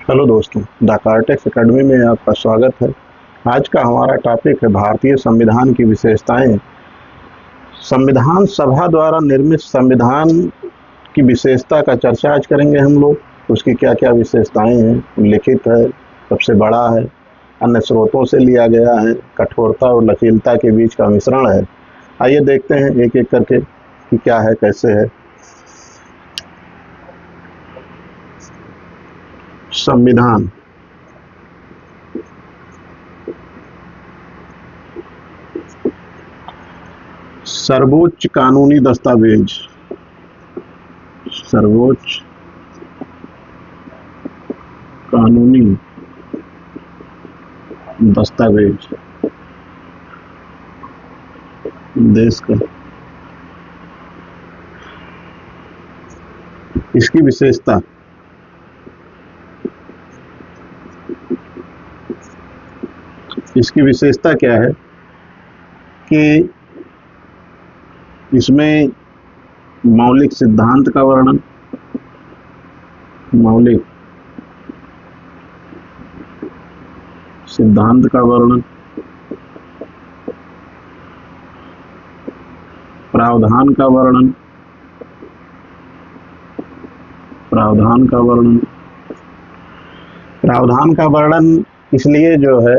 Hello दोस्तों, the cortex academy में आपका स्वागत है। आज का हमारा टॉपिक है भारतीय संविधान की विशेषताएं। संविधान सभा द्वारा निर्मित संविधान की विशेषता का चर्चा आज करेंगे हम लोग। उसकी क्या क्या विशेषताएं हैं, लिखित है, सबसे बड़ा है, अन्य स्रोतों से लिया गया है, कठोरता और लचीलता के बीच का मिश्रण है। आइए देखते हैं एक एक करके कि क्या है, कैसे है। संविधान सर्वोच्च कानूनी दस्तावेज, सर्वोच्च कानूनी दस्तावेज देश का। इसकी विशेषता क्या है कि इसमें मौलिक सिद्धांत का वर्णन, मौलिक सिद्धांत का वर्णन, प्रावधान का वर्णन, प्रावधान का वर्णन, प्रावधान का वर्णन इसलिए जो है,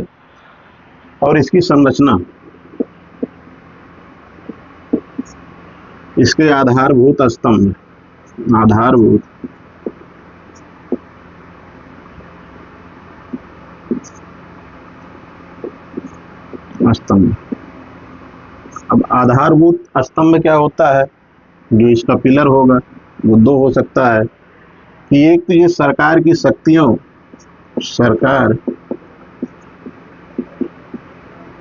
और इसकी संरचना, इसके आधारभूत स्तंभ, आधारभूत स्तंभ। अब आधारभूत स्तंभ क्या होता है? जो इसका पिलर होगा वो दो हो सकता है कि एक तो ये सरकार की शक्तियों, सरकार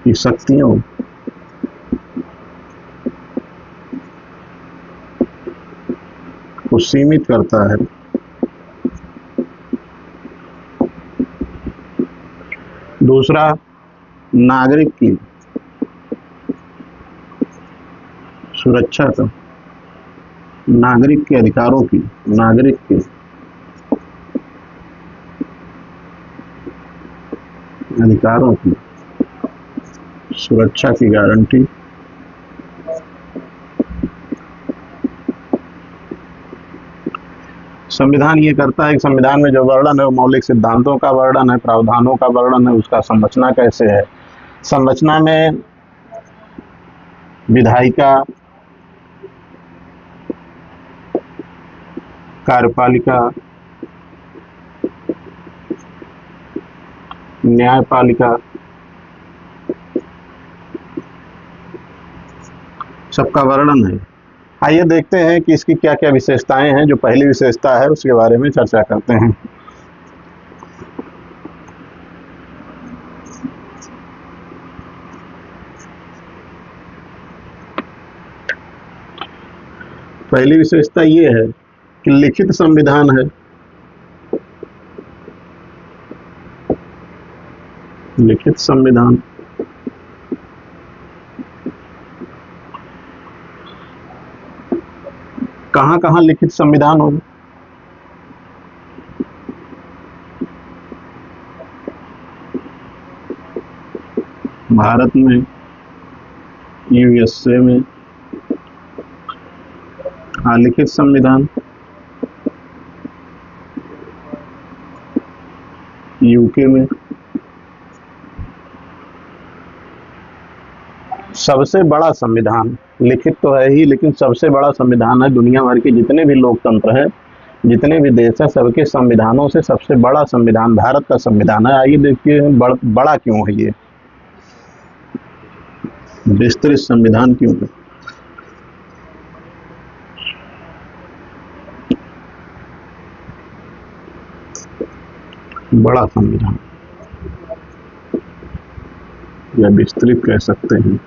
की शक्तियों को सीमित करता है, दूसरा नागरिक की सुरक्षा का, नागरिक के अधिकारों की, नागरिक के अधिकारों की सुरक्षा की गारंटी। संविधान ये करता है कि संविधान में जो वर्णन है वो मौलिक सिद्धांतों का वर्णन है, प्रावधानों का वर्णन है, उसका संरचना कैसे है। संरचना में विधायिका, कार्यपालिका, न्यायपालिका, सबका वर्णन है। आइए देखते हैं कि इसकी क्या क्या विशेषताएं हैं। जो पहली विशेषता है उसके बारे में चर्चा करते हैं। पहली विशेषता ये है कि लिखित संविधान है। लिखित संविधान कहाँ कहाँ लिखित संविधान होगा? भारत में, यूएसए में लिखित संविधान, यूके में। सबसे बड़ा संविधान लिखित तो है ही, लेकिन सबसे बड़ा संविधान है। दुनिया भर के जितने भी लोकतंत्र हैं, जितने भी देश हैं, सबके संविधानों से सबसे बड़ा संविधान भारत का संविधान है। आइए देखिए बड़ा क्यों है, ये विस्तृत संविधान क्यों है। बड़ा संविधान या विस्तृत कह सकते हैं।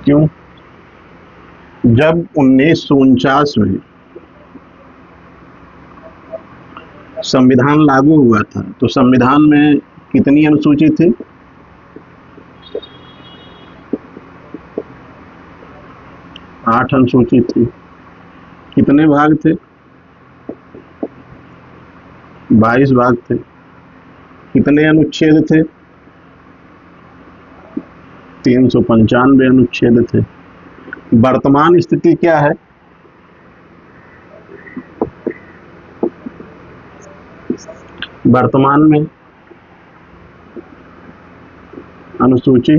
क्यों? जब 1949 में संविधान लागू हुआ था तो संविधान में कितनी अनुसूची थी? 8 अनुसूची थी। कितने भाग थे? 22 भाग थे। कितने अनुच्छेद थे? 395 अनुच्छेद थे। वर्तमान स्थिति क्या है? वर्तमान में अनुसूची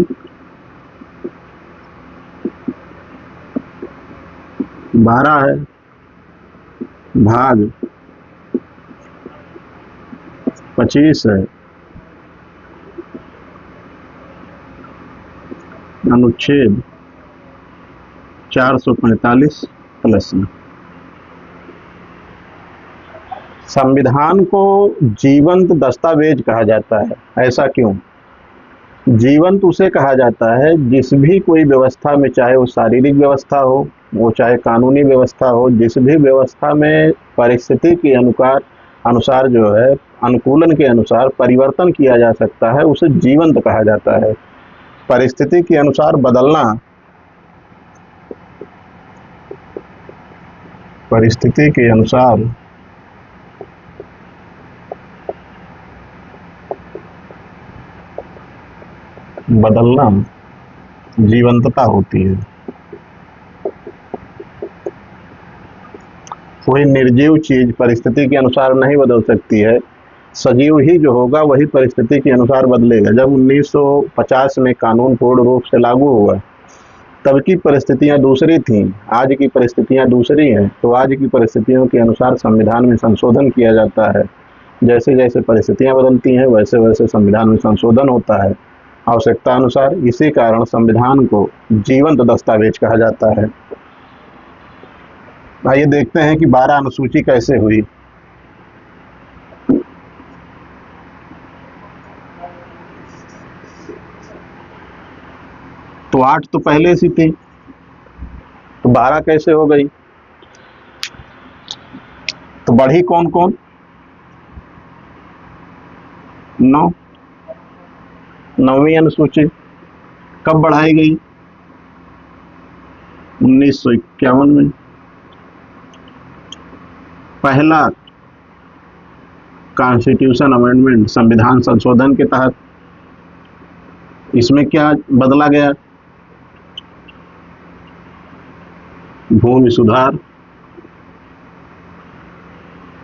12 है, भाग 25 है, अनुच्छेद 445 प्लस में। संविधान को जीवंत दस्तावेज कहा जाता है। ऐसा क्यों? जीवंत उसे कहा जाता है जिस भी कोई व्यवस्था में, चाहे वो शारीरिक व्यवस्था हो, वो चाहे कानूनी व्यवस्था हो, जिस भी व्यवस्था में परिस्थिति के अनुसार जो है, अनुकूलन के अनुसार परिवर्तन किया जा सकता है, उसे जीवंत कहा जाता है। परिस्थिति के अनुसार बदलना, परिस्थिति के अनुसार बदलना जीवंतता होती है। कोई निर्जीव चीज परिस्थिति के अनुसार नहीं बदल सकती है। सजीव ही जो होगा वही परिस्थिति के अनुसार बदलेगा। जब 1950 में कानून पूर्ण रूप से लागू हुआ, तब की परिस्थितियां दूसरी थीं, आज की परिस्थितियां दूसरी हैं। तो आज की परिस्थितियों के अनुसार संविधान में संशोधन किया जाता है। जैसे जैसे परिस्थितियां बदलती हैं, वैसे वैसे संविधान में संशोधन होता है आवश्यकता अनुसार। इसी कारण संविधान को जीवंत दस्तावेज कहा जाता है। आइए देखते हैं कि 12 अनुसूची कैसे हुई। तो 8 तो पहले से थी, तो 12 कैसे हो गई? तो बढ़ी कौन कौन? 9, 9वीं अनुसूची कब बढ़ाई गई? 1951 में। पहला कॉन्स्टिट्यूशन अमेंडमेंट, संविधान संशोधन के तहत, इसमें क्या बदला गया? भूमि सुधार,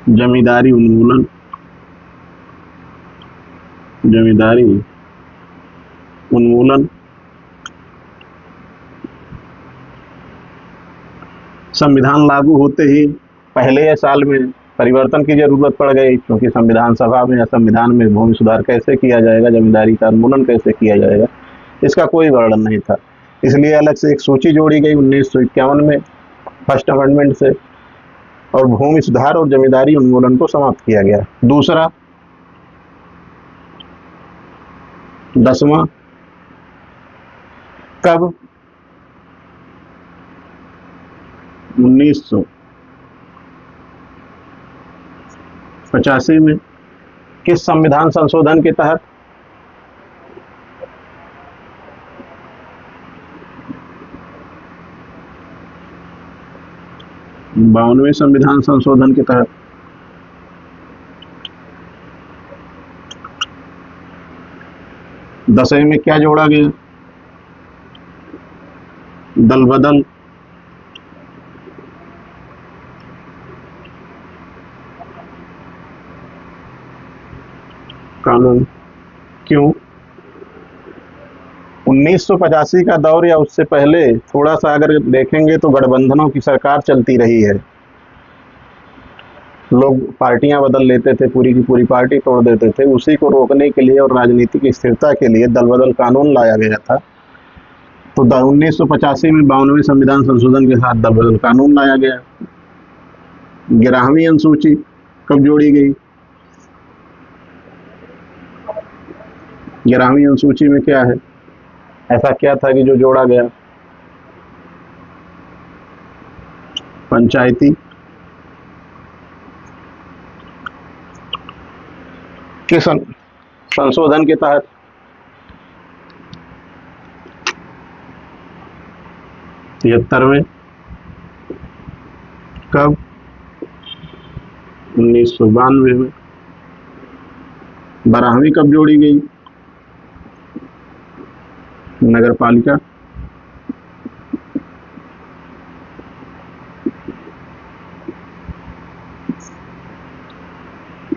जमींदारी उन्मूलन, जमींदारी उन्मूलन। संविधान लागू होते ही पहले साल में परिवर्तन की जरूरत पड़ गई, क्योंकि संविधान सभा में या संविधान में भूमि सुधार कैसे किया जाएगा, जमींदारी का उन्मूलन कैसे किया जाएगा, इसका कोई वर्णन नहीं था। इसलिए अलग से एक सूची जोड़ी गई 1951 में फर्स्ट अमेंडमेंट से, और भूमि सुधार और जमींदारी उन्मूलन को समाप्त किया गया। दूसरा 10वां कब? 1985 में। किस संविधान संशोधन के तहत? बावनवें संविधान संशोधन के तहत। दसवें में क्या जोड़ा गया? दल बदल कानून। क्यों? 1985 का दौर या उससे पहले थोड़ा सा अगर देखेंगे तो गठबंधनों की सरकार चलती रही है। लोग पार्टियां बदल लेते थे, पूरी की पूरी पार्टी तोड़ देते थे। उसी को रोकने के लिए और राजनीतिक स्थिरता के लिए दल बदल कानून लाया गया था। तो 1985 में 52वें संविधान संशोधन के साथ दल बदल कानून लाया गया। 11वीं अनुसूची कब जोड़ी गई? 11वीं अनुसूची में क्या है? ऐसा क्या था कि जो जोड़ा गया? पंचायती के संशोधन के तहत। 73वें कब? 1992 में। 12वीं कब जोड़ी गई? नगर पालिका।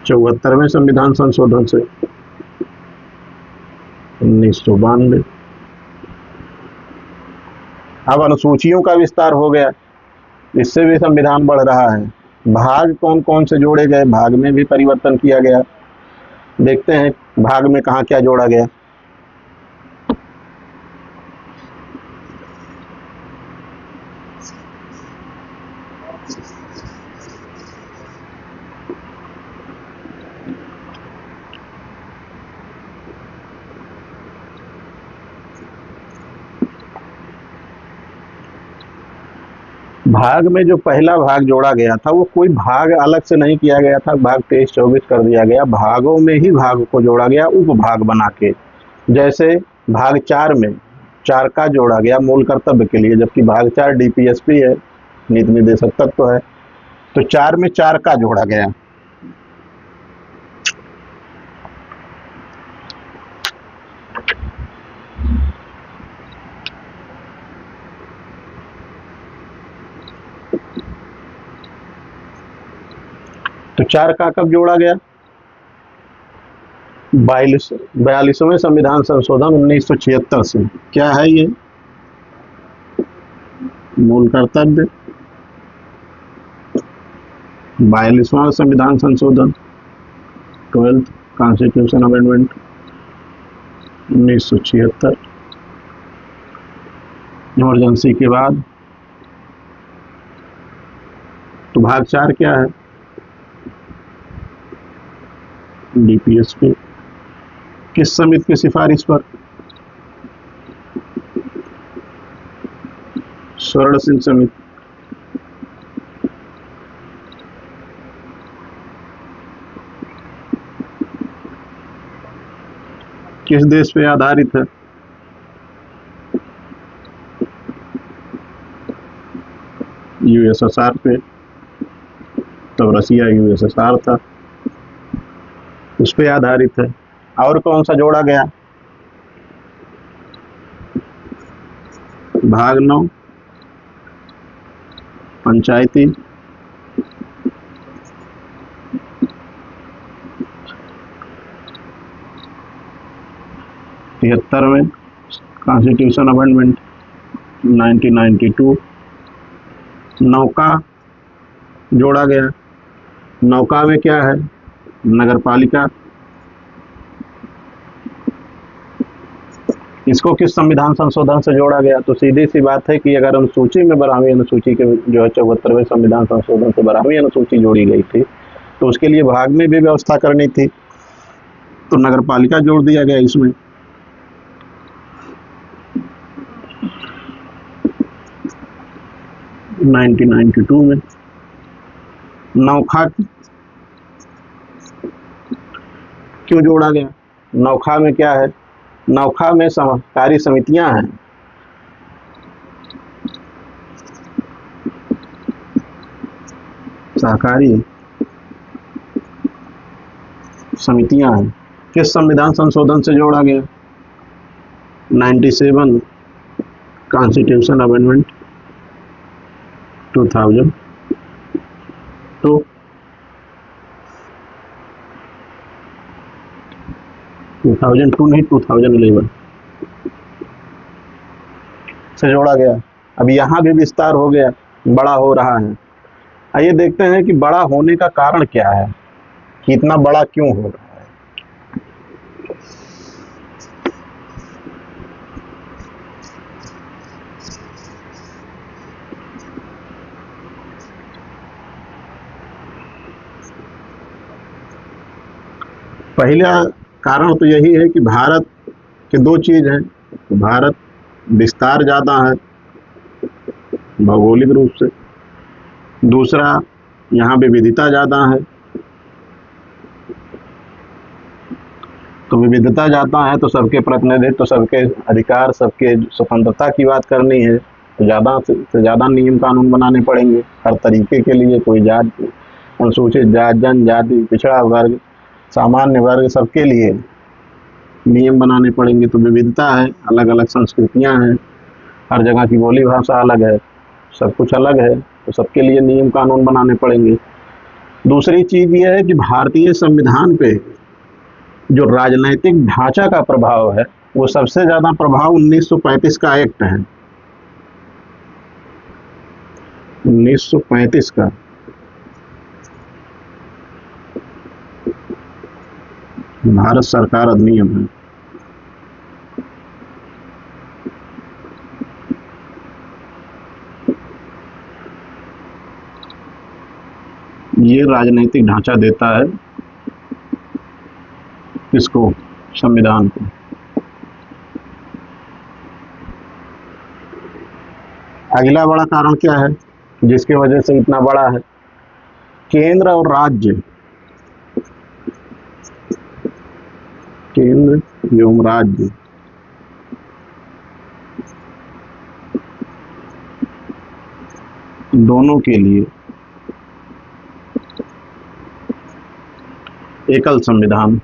74वें संविधान संशोधन से। 1992। अब अनुसूचियों का विस्तार हो गया, इससे भी संविधान बढ़ रहा है। भाग कौन कौन से जोड़े गए, भाग में भी परिवर्तन किया गया। देखते हैं भाग में कहाँ क्या जोड़ा गया। भाग में जो पहला भाग जोड़ा गया था वो कोई भाग अलग से नहीं किया गया था, भाग 23-24 कर दिया गया। भागों में ही भाग को जोड़ा गया उपभाग बना के। जैसे भाग 4 में 4 का जोड़ा गया मूल कर्तव्य के लिए, जबकि भाग 4 डीपीएसपी है, नीति निर्देशक तत्व है, तो 4 में 4 का जोड़ा गया। तो 4 का कब जोड़ा गया? 42वें संविधान संशोधन 1976 से। क्या है ये? मूल कर्तव्य। 42वां संविधान संशोधन 12th कॉन्स्टिट्यूशन अमेंडमेंट 1976। इमरजेंसी के बाद। तो भाग 4 क्या है? डीपीएसपी। किस समिति की सिफारिश पर? स्वर्ण सिंह समिति। किस देश पे आधारित है? यूएसएसआर पे। तब रसिया यूएसएसआर था, उस पे आधारित है। और कौन सा जोड़ा गया? भाग 9 पंचायती। 73वें कॉन्स्टिट्यूशन अमेंडमेंट 1992। नौका जोड़ा गया। नौका में क्या है? नगर पालिका। इसको किस संविधान संशोधन से जोड़ा गया? तो सीधी सी बात है कि अगर अनुसूची में 12वीं अनुसूची के जो है 74वें संविधान संशोधन से 12वीं अनुसूची जोड़ी गई थी, तो उसके लिए भाग में भी व्यवस्था करनी थी, तो नगर पालिका जोड़ दिया गया इसमें। नाइनटीन 92 में। नौखा क्यों जोड़ा गया? नौखा में क्या है? नौखा में सहकारी समितियां हैं। सहकारी समितियां हैं। किस संविधान संशोधन से जोड़ा गया? 97 कॉन्स्टिट्यूशन अमेंडमेंट 2000 तो 2002 नहीं 2011 से जोड़ा गया। अब यहाँ भी विस्तार हो गया, बड़ा हो रहा है। आइए देखते हैं कि बड़ा होने का कारण क्या है, कि इतना बड़ा क्यों हो रहा है। पहला कारण तो यही है कि भारत के दो चीज हैं। भारत विस्तार ज़्यादा है भौगोलिक रूप से, दूसरा यहाँ विविधता ज़्यादा है। तो विविधता ज़्यादा है तो सबके प्रतिनिधित्व, तो सबके अधिकार, सबके स्वतंत्रता की बात करनी है। तो ज़्यादा से ज़्यादा नियम कानून बनाने पड़ेंगे हर तरीके के लिए। कोई जाति, अनुसूचित जाति, जनजाति, पिछड़ा वर्ग, सामान्य वर्ग, सबके लिए नियम बनाने पड़ेंगे। तो विविधता है, अलग अलग संस्कृतियां हैं, हर जगह की बोली भाषा अलग है, सब कुछ अलग है, तो सबके लिए नियम कानून बनाने पड़ेंगे। दूसरी चीज़ यह है कि भारतीय संविधान पे जो राजनैतिक ढांचा का प्रभाव है, वो सबसे ज़्यादा प्रभाव 1935 का एक्ट है। 1935 का भारत सरकार अधिनियम है। ये राजनीतिक ढांचा देता है किसको? संविधान को। अगला बड़ा कारण क्या है जिसकी वजह से इतना बड़ा है? केंद्र और राज्य, केंद्र एवं राज्य दोनों के लिए एकल संविधान।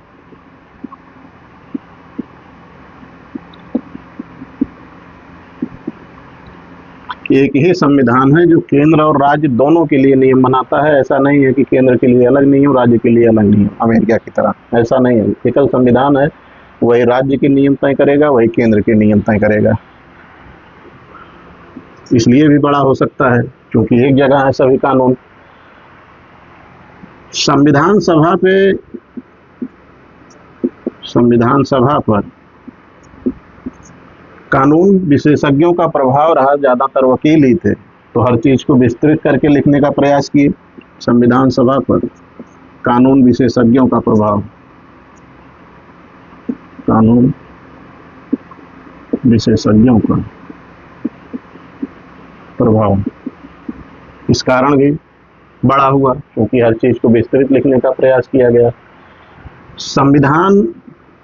एक ही संविधान है जो केंद्र और राज्य दोनों के लिए नियम बनाता है। ऐसा नहीं है कि केंद्र के लिए अलग नियम, राज्य के लिए अलग नियम, अमेरिका की तरह। ऐसा नहीं है, एकल संविधान है। वही राज्य के नियम तय करेगा, वही केंद्र के नियम तय करेगा। इसलिए भी बड़ा हो सकता है क्योंकि एक जगह है सभी कानून। संविधान सभा पर कानून विशेषज्ञों का प्रभाव रहा। ज़्यादातर वकील ही थे, तो हर चीज को विस्तृत करके लिखने का प्रयास किए। संविधान सभा पर कानून विशेषज्ञों का प्रभाव, कानून विशेषज्ञों का प्रभाव इस कारण भी बड़ा हुआ क्योंकि हर चीज को विस्तृत लिखने का प्रयास किया गया। संविधान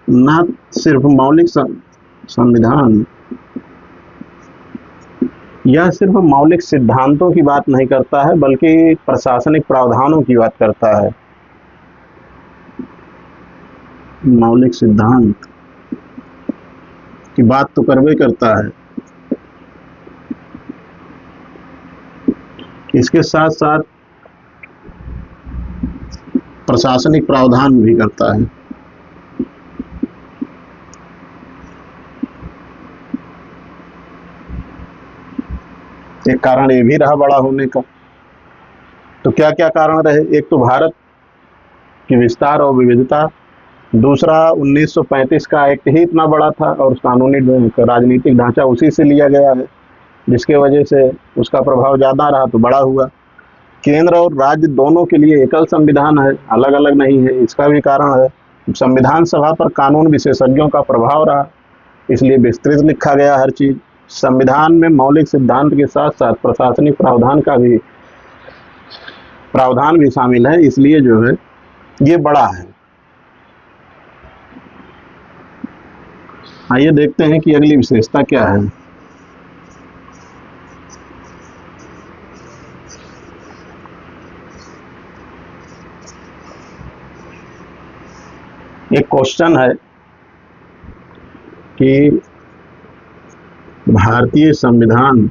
न सिर्फ मौलिक संविधान यह सिर्फ मौलिक सिद्धांतों की बात नहीं करता है, बल्कि प्रशासनिक प्रावधानों की बात करता है। मौलिक सिद्धांत की बात तो करवे करता है, इसके साथ साथ प्रशासनिक प्रावधान भी करता है। एक कारण ये भी रहा बड़ा होने का। तो क्या क्या कारण रहे? एक तो भारत की विस्तार और विविधता, दूसरा 1935 का एक्ट ही इतना बड़ा था और कानूनी राजनीतिक ढांचा उसी से लिया गया है, जिसके वजह से उसका प्रभाव ज़्यादा रहा तो बड़ा हुआ। केंद्र और राज्य दोनों के लिए एकल संविधान है, अलग अलग नहीं है, इसका भी कारण है। संविधान सभा पर कानून विशेषज्ञों का प्रभाव रहा, इसलिए विस्तृत लिखा गया हर चीज। संविधान में मौलिक सिद्धांत के साथ साथ प्रशासनिक प्रावधान भी शामिल है, इसलिए जो है ये बड़ा है। आइए देखते हैं कि अगली विशेषता क्या है। एक क्वेश्चन है कि भारतीय संविधान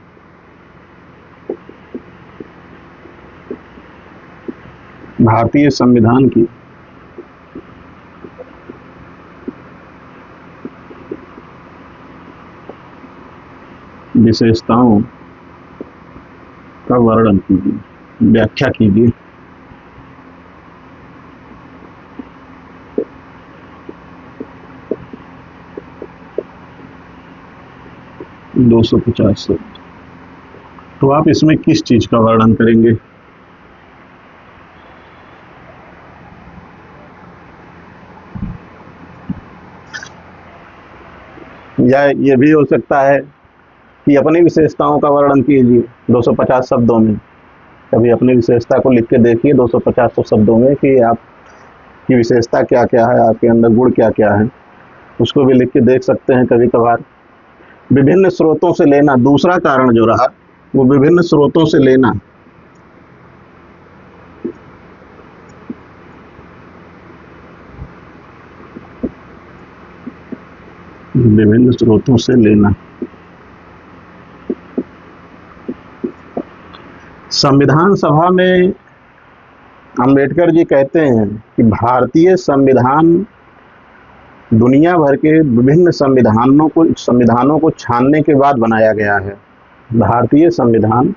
की विशेषताओं का वर्णन कीजिए, व्याख्या कीजिए। दो 250 से तो आप इसमें किस चीज का वर्णन करेंगे? या ये भी हो सकता है कि अपनी विशेषताओं का वर्णन कीजिए 250 शब्दों में। कभी अपनी विशेषता को लिख के देखिए 250 शब्दों में कि आपकी विशेषता क्या क्या है, आपके अंदर गुण क्या क्या है, उसको भी लिख के देख सकते हैं कभी कभार। विभिन्न स्रोतों से लेना, दूसरा कारण जो रहा वो विभिन्न स्रोतों से लेना। विभिन्न स्रोतों से लेना। संविधान सभा में अंबेडकर जी कहते हैं कि भारतीय संविधान दुनिया भर के विभिन्न संविधानों को छानने के बाद बनाया गया है। भारतीय संविधान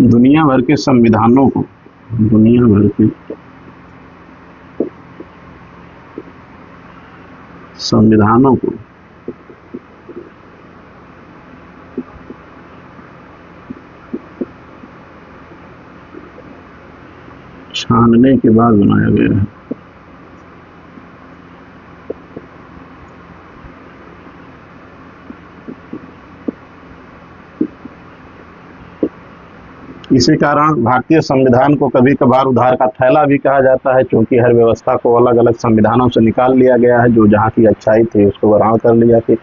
दुनिया भर के संविधानों को छानने के बाद बनाया गया है। इसी कारण भारतीय संविधान को कभी कभार उधार का थैला भी कहा जाता है, क्योंकि हर व्यवस्था को अलग अलग संविधानों से निकाल लिया गया है। जो जहाँ की अच्छाई थी उसको ग्रहण कर लिया थी।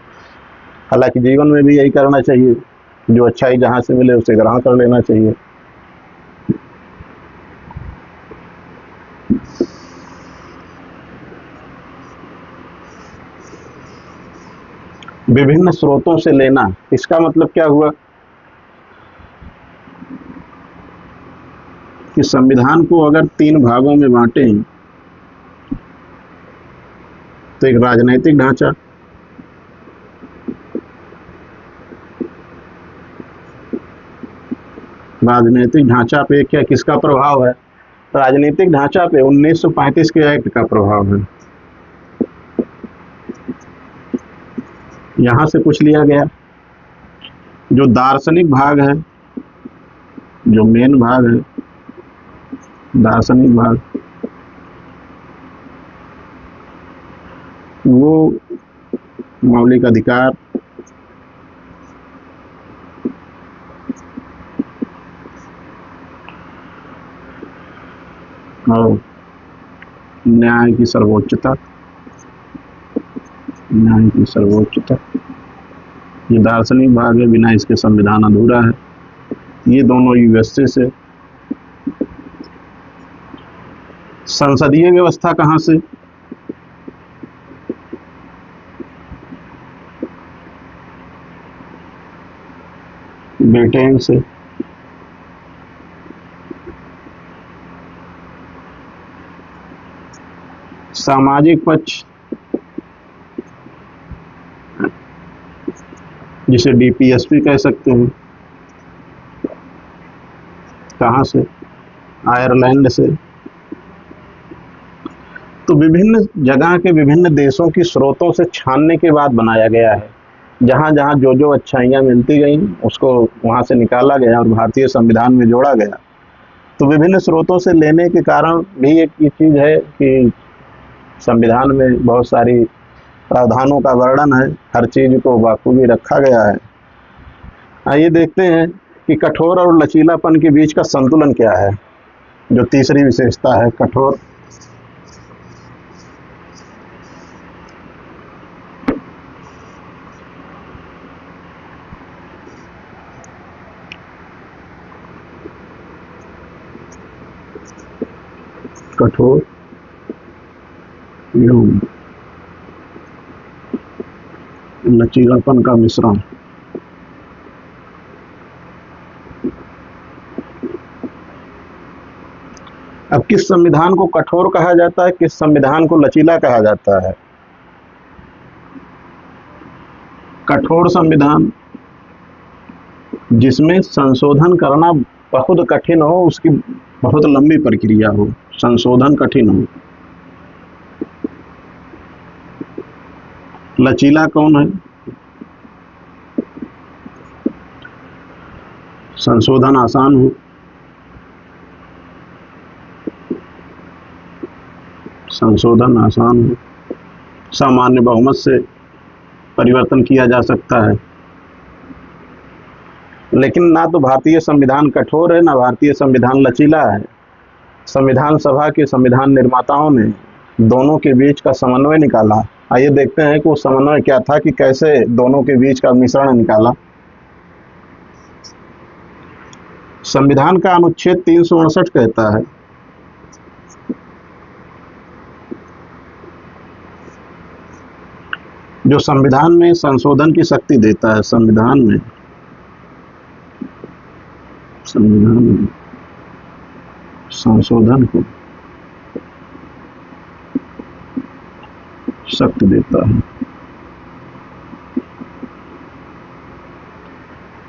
हालांकि जीवन में भी यही करना चाहिए, जो अच्छाई जहाँ से मिले उसे ग्रहण कर लेना चाहिए। विभिन्न स्रोतों से लेना, इसका मतलब क्या हुआ कि संविधान को अगर 3 भागों में बांटें तो एक राजनैतिक ढांचा, पे क्या किसका प्रभाव है? राजनीतिक ढांचा पे 1935 के एक्ट का प्रभाव है। यहां से कुछ लिया गया। जो दार्शनिक भाग है, जो मेन भाग है, दार्शनिक भाग, वो मौलिक अधिकार, और न्याय की सर्वोच्चता, ये दार्शनिक भाग है। बिना इसके संविधान अधूरा है। ये दोनों यूएसए से। संसदीय व्यवस्था कहाँ से? ब्रिटेन से। सामाजिक पक्ष, जिसे डीपीएसपी कह सकते हैं, कहाँ से? आयरलैंड से। तो विभिन्न जगह के विभिन्न देशों की स्रोतों से छानने के बाद बनाया गया है। जहाँ जहाँ जो अच्छाइयाँ मिलती गईं उसको वहाँ से निकाला गया और भारतीय संविधान में जोड़ा गया। तो विभिन्न स्रोतों से लेने के कारण भी एक ये चीज़ है कि संविधान में बहुत सारी प्रावधानों का वर्णन है, हर चीज़ को बाखूबी रखा गया है। आइए देखते हैं कि कठोर और लचीलापन के बीच का संतुलन क्या है। जो तीसरी विशेषता है, कठोर एवं लचीलापन का मिश्रण। अब किस संविधान को कठोर कहा जाता है, किस संविधान को लचीला कहा जाता है? कठोर संविधान जिसमें संशोधन करना बहुत कठिन हो, उसकी बहुत लंबी प्रक्रिया हो, संशोधन कठिन हो। लचीला कौन है? संशोधन आसान हो, सामान्य बहुमत से परिवर्तन किया जा सकता है। लेकिन ना तो भारतीय संविधान कठोर है, ना भारतीय संविधान लचीला है। संविधान सभा के संविधान निर्माताओं ने दोनों के बीच का समन्वय निकाला। आइए देखते हैं कि वो समन्वय क्या था, कि कैसे दोनों के बीच का मिश्रण निकाला। संविधान का अनुच्छेद 359 कहता है, जो संविधान में संशोधन की शक्ति देता है, संविधान में संशोधन को शक्ति देता है।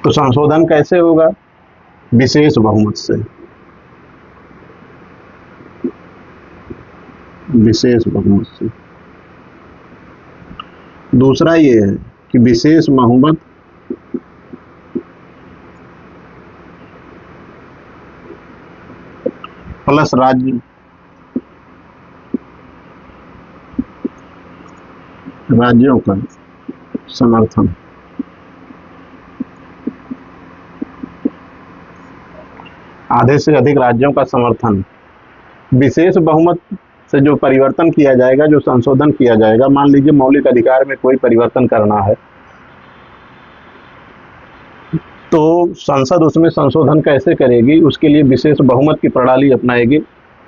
तो संशोधन कैसे होगा? विशेष बहुमत से। विशेष बहुमत से। दूसरा ये है कि विशेष बहुमत प्लस राज्यों का समर्थन। आधे से अधिक राज्यों का समर्थन। विशेष बहुमत से जो परिवर्तन किया जाएगा, जो संशोधन किया जाएगा, मान लीजिए मौलिक अधिकार में कोई परिवर्तन करना है, तो संसद उसमें संशोधन कैसे करेगी? उसके लिए विशेष बहुमत की प्रणाली अपनाएगी।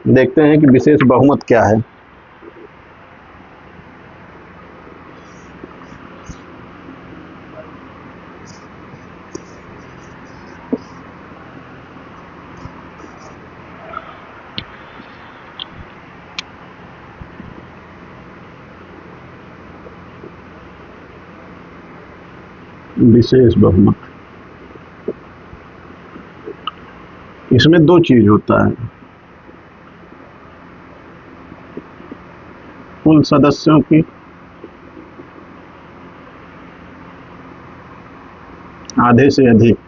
देखते हैं कि विशेष बहुमत क्या है। विशेष बहुमत, इसमें दो चीज होता है। कुल सदस्यों की आधे से अधिक,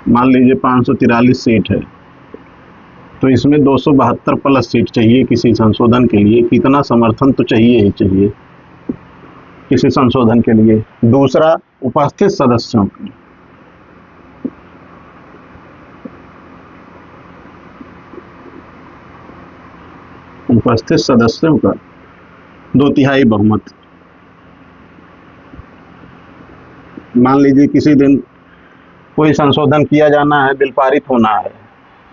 मान लीजिए 543 सीट है, तो इसमें 272 प्लस सीट चाहिए किसी संशोधन के लिए। कितना समर्थन तो चाहिए ही चाहिए किसी संशोधन के लिए। दूसरा, उपस्थित सदस्यों की का 2/3 बहुमत। मान लीजिए किसी दिन कोई संशोधन किया जाना है, बिल पारित होना है,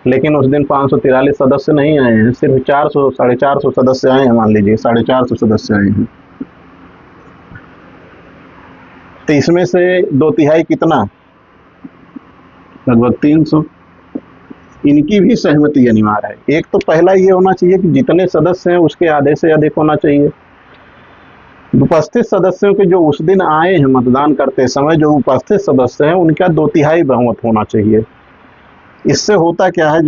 लेकिन उस दिन 543 सदस्य नहीं आए हैं, सिर्फ 400 450 सदस्य आए हैं। मान लीजिए 450 सदस्य आए हैं, तो इसमें से 2/3 कितना? लगभग 300। इनकी भी सहमति अनिवार्य है। एक तो पहला ये होना चाहिए कि जितने सदस्य हैं उसके आधे से अधिक होना चाहिए। उपस्थित सदस्यों के जो उस दिन आए हैं मतदान करते समय, जो उपस्थित सदस्य हैं, उनका 2/3 बहुमत होना चाहिए। इससे होता क्या है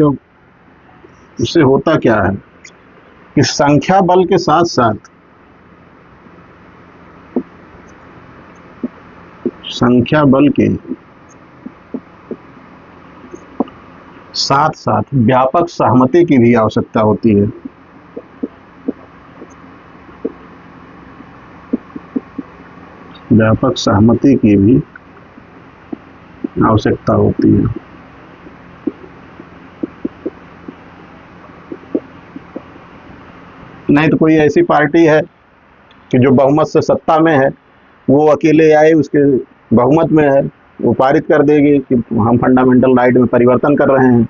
कि संख्या बल के साथ साथ व्यापक सहमति की भी आवश्यकता होती है। व्यापक सहमति की भी आवश्यकता होती है। नहीं तो कोई ऐसी पार्टी है कि जो बहुमत से सत्ता में है, वो अकेले आए, उसके बहुमत में है, वो पारित कर देगी कि हम फंडामेंटल राइट में परिवर्तन कर रहे हैं,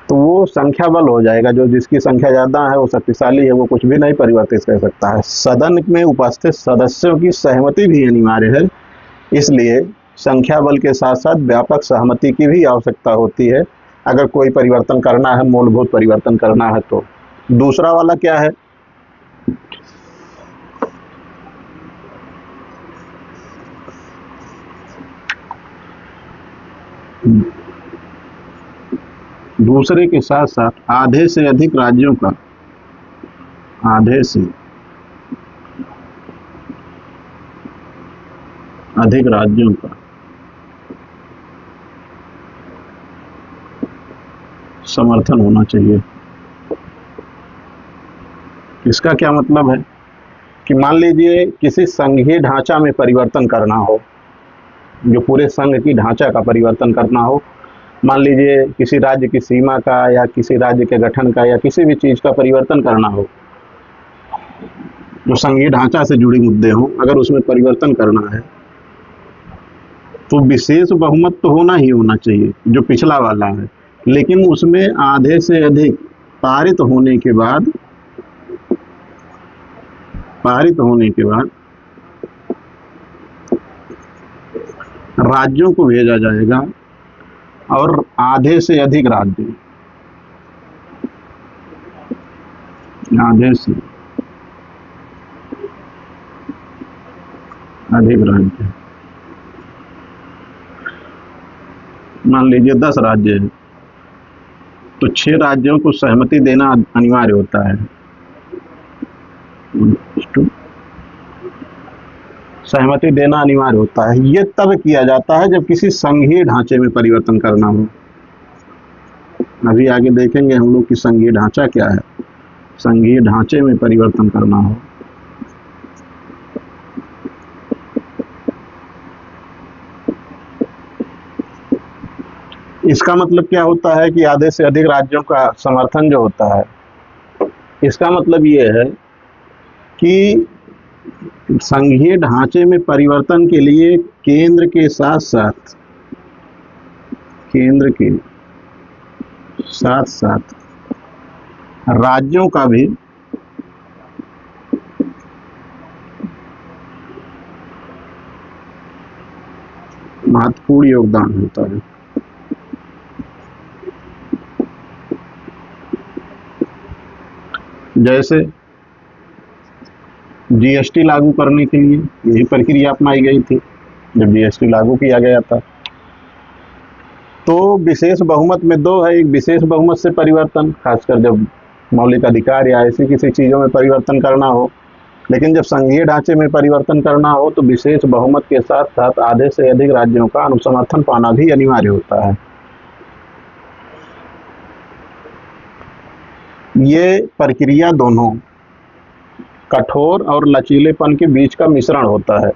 तो वो संख्या बल हो जाएगा। जो जिसकी संख्या ज़्यादा है, वो शक्तिशाली है, वो कुछ भी नहीं परिवर्तित कर सकता है। सदन में उपस्थित सदस्यों की सहमति भी अनिवार्य है, इसलिए संख्या बल के साथ साथ व्यापक सहमति की भी आवश्यकता होती है अगर कोई परिवर्तन करना है, मूलभूत परिवर्तन करना है। तो दूसरा वाला क्या है? दूसरे के साथ साथ आधे से अधिक राज्यों का समर्थन होना चाहिए। इसका क्या मतलब है कि मान लीजिए किसी संघीय ढांचा में परिवर्तन करना हो, जो पूरे संघ की ढांचा का परिवर्तन करना हो। मान लीजिए किसी राज्य की सीमा का या किसी राज्य के गठन का या किसी भी चीज़ का परिवर्तन करना हो, जो संघीय ढांचा से जुड़ी मुद्दे हों, अगर उसमें परिवर्तन करना है तो विशेष बहुमत तो होना ही होना चाहिए, जो पिछला वाला है, लेकिन उसमें आधे से अधिक पारित होने के बाद राज्यों को भेजा जाएगा और आधे से अधिक राज्य मान लीजिए 10 राज्य है, तो 6 राज्यों को सहमति देना अनिवार्य होता है। सहमति देना अनिवार्य होता है। ये तब किया जाता है जब किसी संघीय ढांचे में परिवर्तन करना हो। अभी आगे देखेंगे हम लोग कि संघीय ढांचा क्या है। संघीय ढांचे में परिवर्तन करना हो, इसका मतलब क्या होता है कि आधे से अधिक राज्यों का समर्थन जो होता है, इसका मतलब ये है कि संघीय ढांचे में परिवर्तन के लिए केंद्र के साथ साथ राज्यों का भी महत्वपूर्ण योगदान होता है। जैसे जीएसटी लागू करने के लिए यही प्रक्रिया अपनाई गई थी। जब जीएसटी लागू किया गया था तो विशेष बहुमत में दो है, एक विशेष बहुमत से परिवर्तन, खासकर जब मौलिक अधिकार या ऐसी किसी चीज़ों में परिवर्तन करना हो, लेकिन जब संघीय ढांचे में परिवर्तन करना हो तो विशेष बहुमत के साथ साथ आधे से अधिक राज्यों का अनुसमर्थन पाना भी अनिवार्य होता है। ये प्रक्रिया दोनों कठोर और लचीलेपन के बीच का मिश्रण होता है।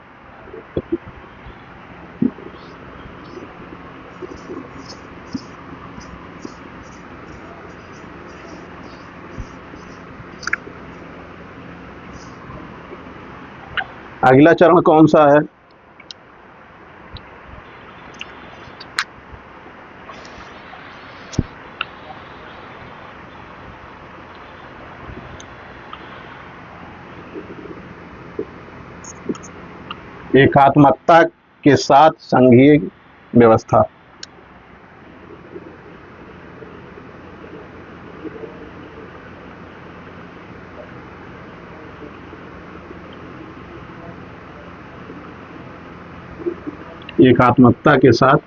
अगला चरण कौन सा है? एकात्मकता के साथ संघीय व्यवस्था। एकात्मकता के साथ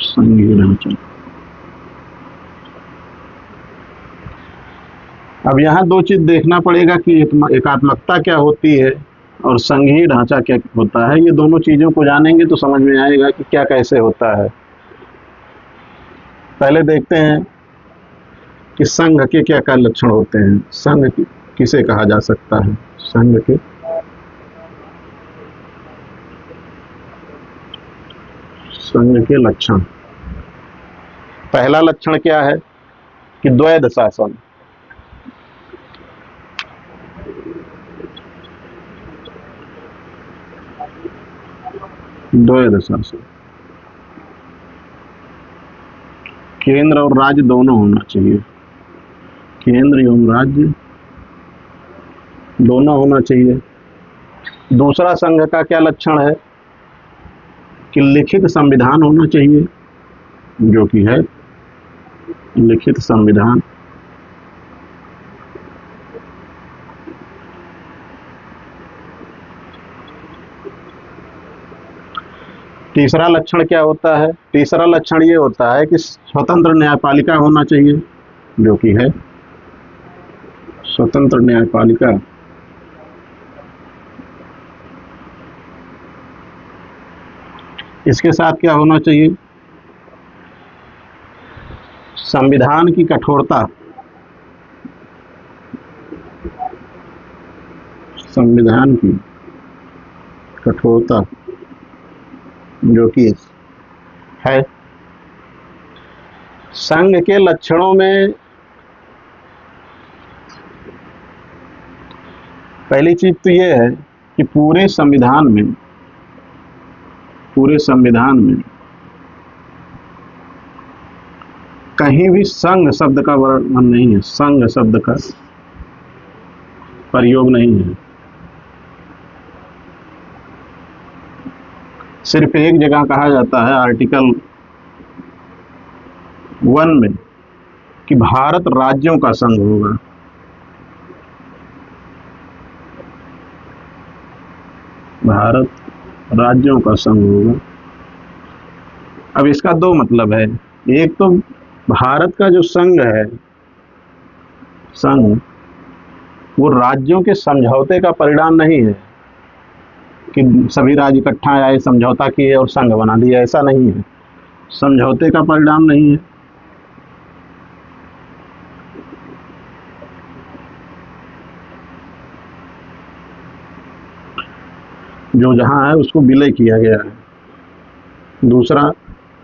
संघीय ढांचा। अब यहाँ दो चीज देखना पड़ेगा कि एकात्मकता क्या होती है और संघीय ढांचा क्या होता है। ये दोनों चीजों को जानेंगे तो समझ में आएगा कि क्या कैसे होता है। पहले देखते हैं कि संघ के क्या क्या लक्षण होते हैं। संघ किसे कहा जा सकता है? संघ के लक्षण। पहला लक्षण क्या है कि द्वैध शासन। द्वैध शासन, केंद्र और राज्य दोनों होना चाहिए। केंद्र एवं राज्य दोनों होना चाहिए। दूसरा संघ का क्या लक्षण है कि लिखित संविधान होना चाहिए, जो कि है लिखित संविधान। तीसरा लक्षण क्या होता है? तीसरा लक्षण ये होता है कि स्वतंत्र न्यायपालिका होना चाहिए, जो कि है स्वतंत्र न्यायपालिका। इसके साथ क्या होना चाहिए? संविधान की कठोरता। संविधान की कठोरता जो कि है, संघ के लक्षणों में पहली चीज तो यह है कि पूरे संविधान में कहीं भी संघ शब्द का वर्णन नहीं है, संघ शब्द का प्रयोग नहीं है। सिर्फ एक जगह कहा जाता है आर्टिकल 1 में कि भारत राज्यों का संघ होगा। भारत राज्यों का संघ होगा। अब इसका दो मतलब है, एक तो भारत का जो संघ है, संघ वो राज्यों के समझौते का परिणाम नहीं है कि सभी राज्य इकट्ठा आए, समझौता किए और संघ बना दिया, ऐसा नहीं है। समझौते का परिणाम नहीं है। जो जहां है उसको विलय किया गया है। दूसरा,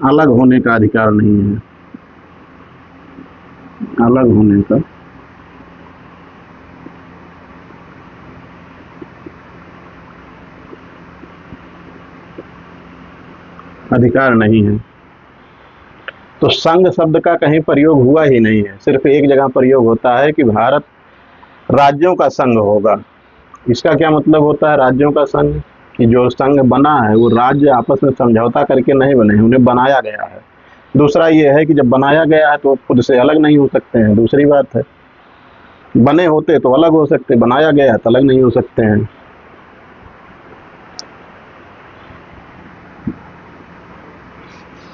अलग होने का अधिकार नहीं है, अलग होने का अधिकार नहीं है। तो संघ शब्द का कहीं प्रयोग हुआ ही नहीं है, सिर्फ एक जगह प्रयोग होता है कि भारत राज्यों का संघ होगा। इसका क्या मतलब होता है राज्यों का संघ? कि जो संघ बना है वो राज्य आपस में समझौता करके नहीं बने हैं, उन्हें बनाया गया है। दूसरा ये है कि जब बनाया गया है तो खुद से अलग नहीं हो सकते हैं, दूसरी बात है। बने होते तो अलग हो सकते, बनाया गया तो अलग नहीं हो सकते हैं।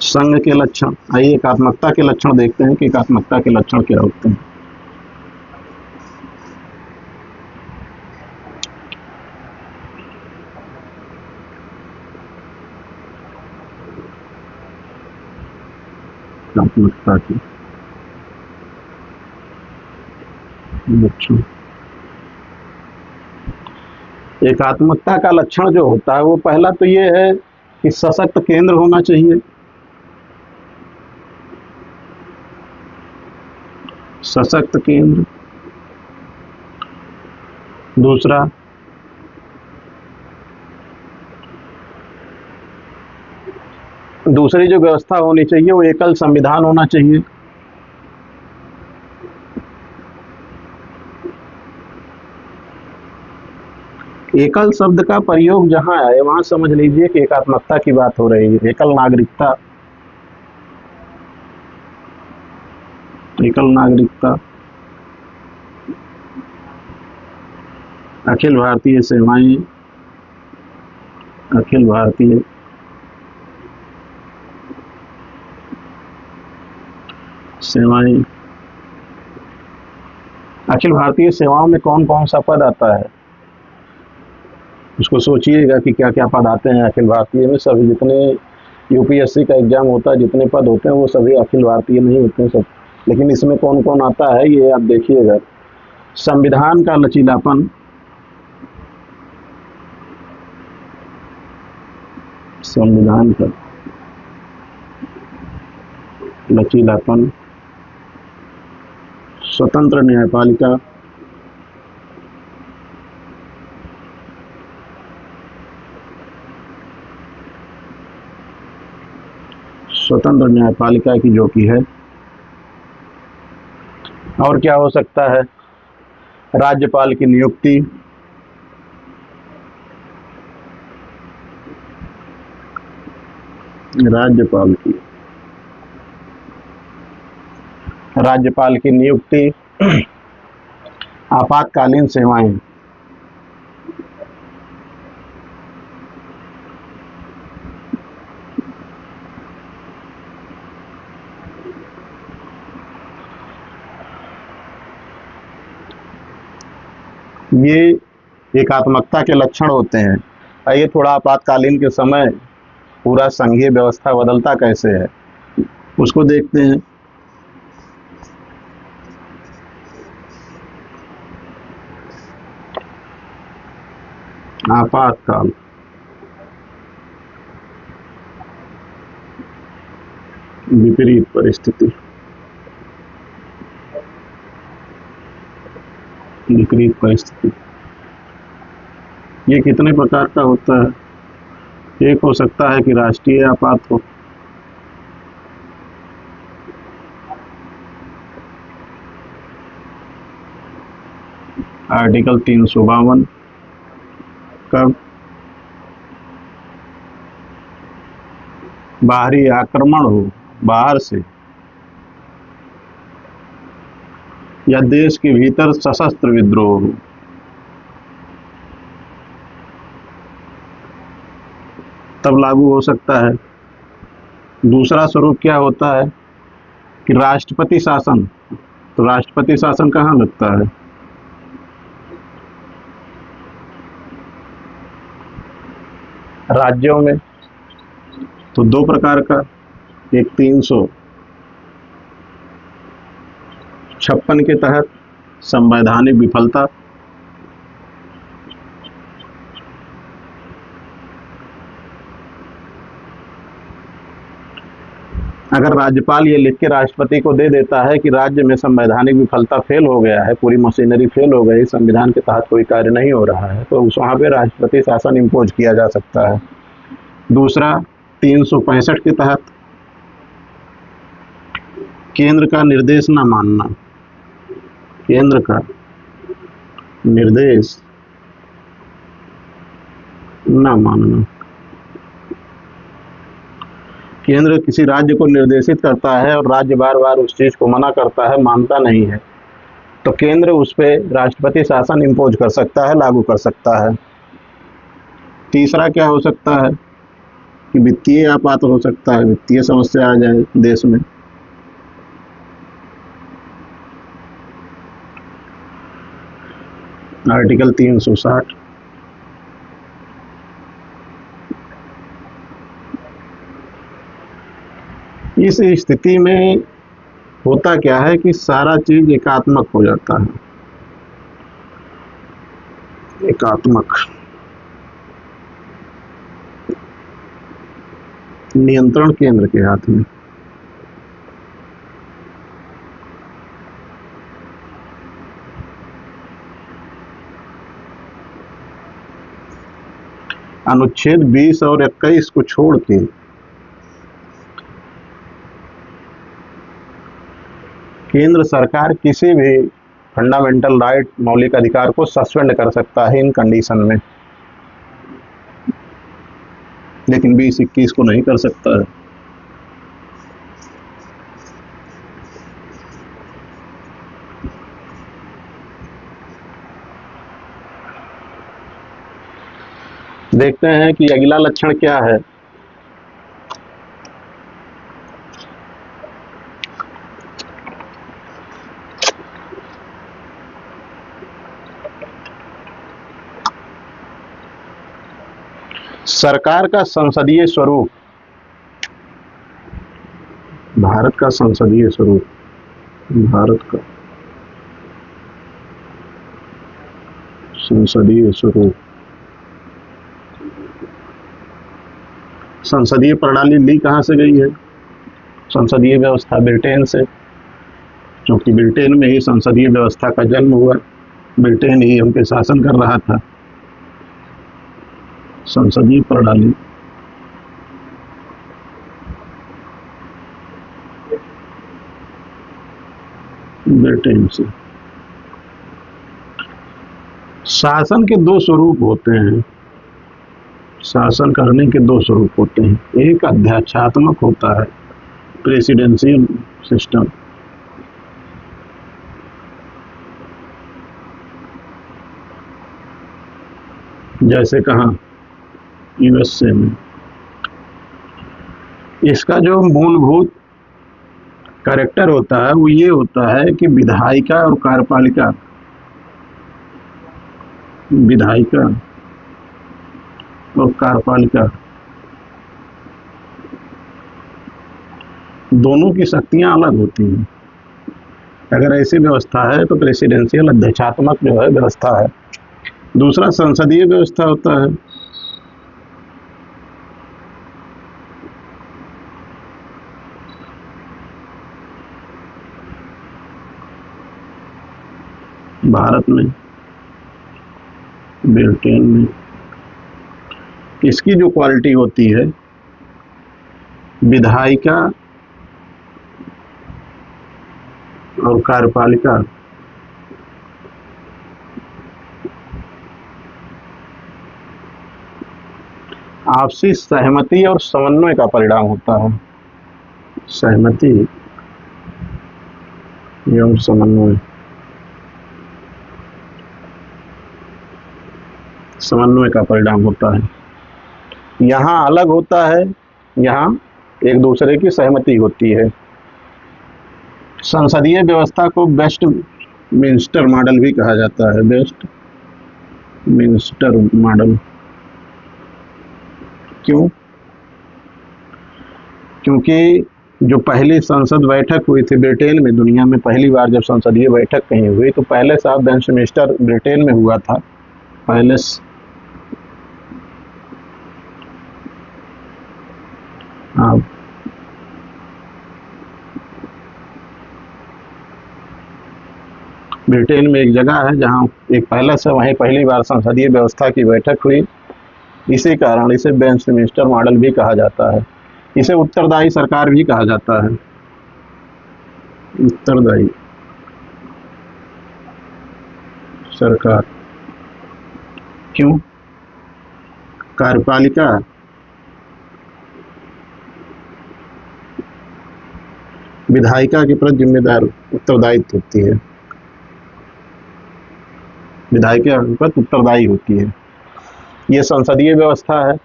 संघ के लक्षण, आइए एकात्मकता के लक्षण देखते हैं कि एकात्मकता के लक्षण क्या होते हैं। एकात्मकता के लक्षण, एकात्मकता का लक्षण जो होता है वो पहला तो ये है कि सशक्त केंद्र होना चाहिए। सशक्त केंद्र। दूसरा, दूसरी जो व्यवस्था होनी चाहिए वो एकल संविधान होना चाहिए। एकल शब्द का प्रयोग जहां है वहां समझ लीजिए कि एकात्मकता की बात हो रही है। एकल नागरिकता, एकल नागरिकता, अखिल भारतीय सेवाएं, अखिल भारतीय सेवाएं। अखिल भारतीय सेवाओं में कौन कौन सा पद आता है उसको सोचिएगा कि क्या क्या पद आते हैं अखिल भारतीय में। सभी जितने यूपीएससी का एग्जाम होता है, जितने पद होते हैं वो सभी अखिल भारतीय नहीं होते हैं सब। लेकिन इसमें कौन कौन आता है ये आप देखिएगा। संविधान का लचीलापन, संविधान का लचीलापन, स्वतंत्र न्यायपालिका, स्वतंत्र न्यायपालिका की जो कि है। और क्या हो सकता है? राज्यपाल की नियुक्ति, राज्यपाल की नियुक्ति, आपातकालीन सेवाएं, ये एकात्मकता के लक्षण होते हैं। आइए थोड़ा आपातकालीन के समय पूरा संघीय व्यवस्था बदलता कैसे है उसको देखते हैं। आपातकाल, विपरीत परिस्थिति, विपरीत परिस्थिति, ये कितने प्रकार का होता है? एक हो सकता है कि राष्ट्रीय आपात हो, आर्टिकल 352। कब? बाहरी आक्रमण हो, बाहर से, या देश के भीतर सशस्त्र विद्रोह हो। तब लागू हो सकता है। दूसरा स्वरूप क्या होता है कि राष्ट्रपति शासन। तो राष्ट्रपति शासन कहाँ लगता है? राज्यों में। तो दो प्रकार का, एक 356 के तहत संवैधानिक विफलता, अगर राज्यपाल ये लिख के राष्ट्रपति को दे देता है कि राज्य में संवैधानिक विफलता फेल हो गया है, पूरी मशीनरी फेल हो गई, संविधान के तहत कोई कार्य नहीं हो रहा है, तो वहाँ पे राष्ट्रपति शासन इम्पोज किया जा सकता है। दूसरा 365 के तहत केंद्र का निर्देश न मानना, केंद्र का निर्देश न मानना। केंद्र किसी राज्य को निर्देशित करता है और राज्य बार बार उस चीज को मना करता है, मानता नहीं है, तो केंद्र उस पर राष्ट्रपति शासन इम्पोज कर सकता है, लागू कर सकता है। तीसरा क्या हो सकता है कि वित्तीय आपात हो सकता है, वित्तीय समस्या आ जाए देश में। आर्टिकल 360। इस स्थिति में होता क्या है कि सारा चीज एकात्मक हो जाता है, एकात्मक, नियंत्रण केंद्र के हाथ में। अनुच्छेद 20 और 21 को छोड़ के केंद्र सरकार किसी भी फंडामेंटल राइट, मौलिक अधिकार को सस्पेंड कर सकता है इन कंडीशन में, लेकिन 20-21 को नहीं कर सकता है। देखते हैं कि अगला लक्षण क्या है। सरकार का संसदीय स्वरूप, भारत का संसदीय स्वरूप, भारत का संसदीय स्वरूप। संसदीय प्रणाली ली कहाँ से गई है? संसदीय व्यवस्था ब्रिटेन से, क्योंकि ब्रिटेन में ही संसदीय व्यवस्था का जन्म हुआ, ब्रिटेन ही हम पे शासन कर रहा था। संसदीय प्रणाली ब्रिटेन से। शासन के दो स्वरूप होते हैं, शासन करने के दो स्वरूप होते हैं। एक अध्यक्षात्मक होता है, प्रेसिडेंशियल सिस्टम, जैसे कहाँ, यूएसए में। इसका जो मूलभूत कैरेक्टर होता है वो ये होता है कि विधायिका और कार्यपालिका, विधायिका और कार्यपालिका दोनों की शक्तियां अलग होती हैं। अगर ऐसी व्यवस्था है तो प्रेसिडेंशियल अध्यक्षात्मक जो है व्यवस्था है, दूसरा संसदीय व्यवस्था होता है। भारत में, ब्रिटेन में इसकी जो क्वालिटी होती है, विधायिका और कार्यपालिका आपसी सहमति और समन्वय का परिणाम होता है। सहमति एवं समन्वय, समन्वय का परिणाम होता है। यहाँ अलग होता है, यहाँ एक दूसरे की सहमति होती है। संसदीय व्यवस्था को वेस्ट मिनिस्टर मॉडल भी कहा जाता है। वेस्ट मिनिस्टर मॉडल क्यों? क्योंकि जो पहली संसद बैठक हुई थी ब्रिटेन में, दुनिया में पहली बार जब संसदीय बैठक कहीं हुई तो पहले साहब वेस्टमिनिस्टर ब्रिटेन में हुआ था। पहले ब्रिटेन में एक जगह है जहाँ एक पैलेस है, वहीं पहली बार संसदीय व्यवस्था की बैठक हुई। इसी कारण इसे वेस्टमिनिस्टर मॉडल भी कहा जाता है। इसे उत्तरदायी सरकार भी कहा जाता है। उत्तरदायी सरकार क्यों? कार्यपालिका विधायिका के प्रति जिम्मेदार उत्तरदायित्व होती है। विधायिका के प्रति उत्तरदायी होती है। ये संसदीय व्यवस्था है।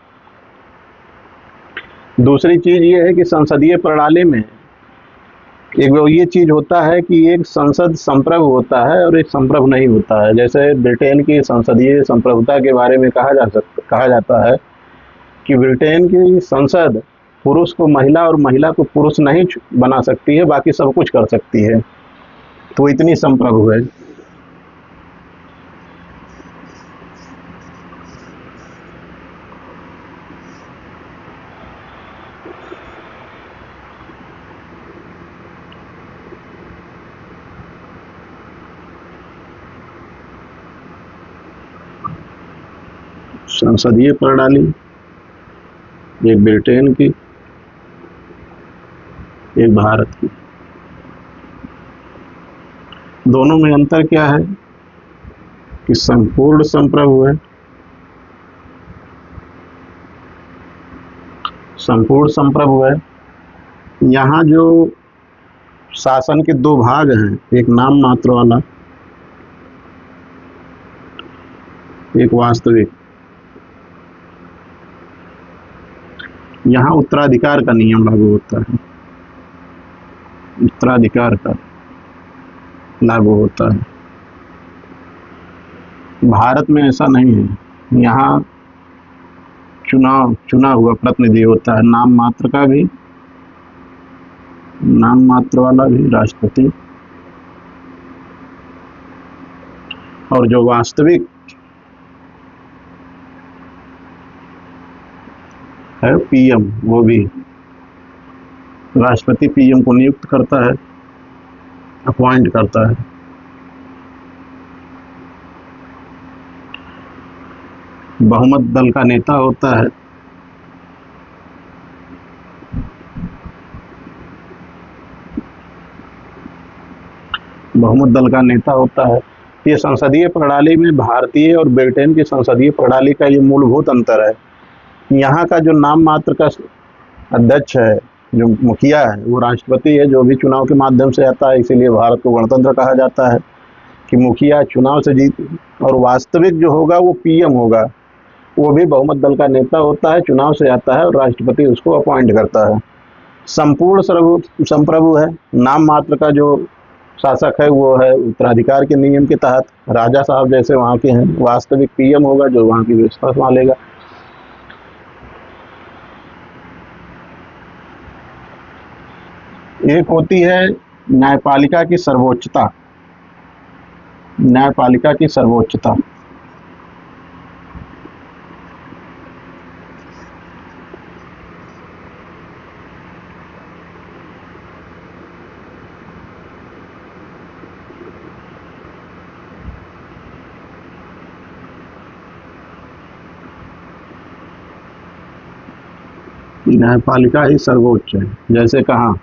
दूसरी चीज ये है कि संसदीय प्रणाली में एक ये चीज होता है कि एक संसद संप्रभु होता है और एक संप्रभु नहीं होता है। जैसे ब्रिटेन की संसदीय संप्रभुता के बारे में कहा जाता है कि ब्रिटेन की संसद पुरुष को महिला और महिला को पुरुष नहीं बना सकती है, बाकी सब कुछ कर सकती है। तो इतनी संप्रभु है। संसदीय प्रणाली एक ब्रिटेन की, एक भारत की। दोनों में अंतर क्या है कि संपूर्ण संप्रभु है। संपूर्ण संप्रभु है। यहाँ जो शासन के दो भाग हैं, एक नाम मात्र वाला, एक वास्तविक। यहाँ उत्तराधिकार का नियम लागू होता है। उत्तराधिकार का लागू होता है। भारत में ऐसा नहीं है। यहाँ चुना हुआ प्रतिनिधि होता है। नाम मात्र का भी, नाम मात्र वाला भी राष्ट्रपति, और जो वास्तविक है पीएम, वो भी राष्ट्रपति पीएम को नियुक्त करता है, अपॉइंट करता है। बहुमत दल का नेता होता है। बहुमत दल का नेता होता है। ये संसदीय प्रणाली में भारतीय और ब्रिटेन की संसदीय प्रणाली का ये मूलभूत अंतर है। यहाँ का जो नाम मात्र का अध्यक्ष है, जो मुखिया है, वो राष्ट्रपति है, जो भी चुनाव के माध्यम से आता है। इसीलिए भारत को गणतंत्र कहा जाता है कि मुखिया चुनाव से जीत। और वास्तविक जो होगा वो पीएम होगा, वो भी बहुमत दल का नेता होता है, चुनाव से आता है और राष्ट्रपति उसको अपॉइंट करता है। संपूर्ण संप्रभु है। नाम मात्र का जो शासक है वो है उत्तराधिकार के नियम के तहत राजा साहब जैसे वहाँ के हैं। वास्तविक पीएम होगा, जो वहाँ की व्यवस्था संभालेगा। एक होती है न्यायपालिका की सर्वोच्चता। न्यायपालिका की सर्वोच्चता न्यायपालिका ही सर्वोच्च है। जैसे कहाँ?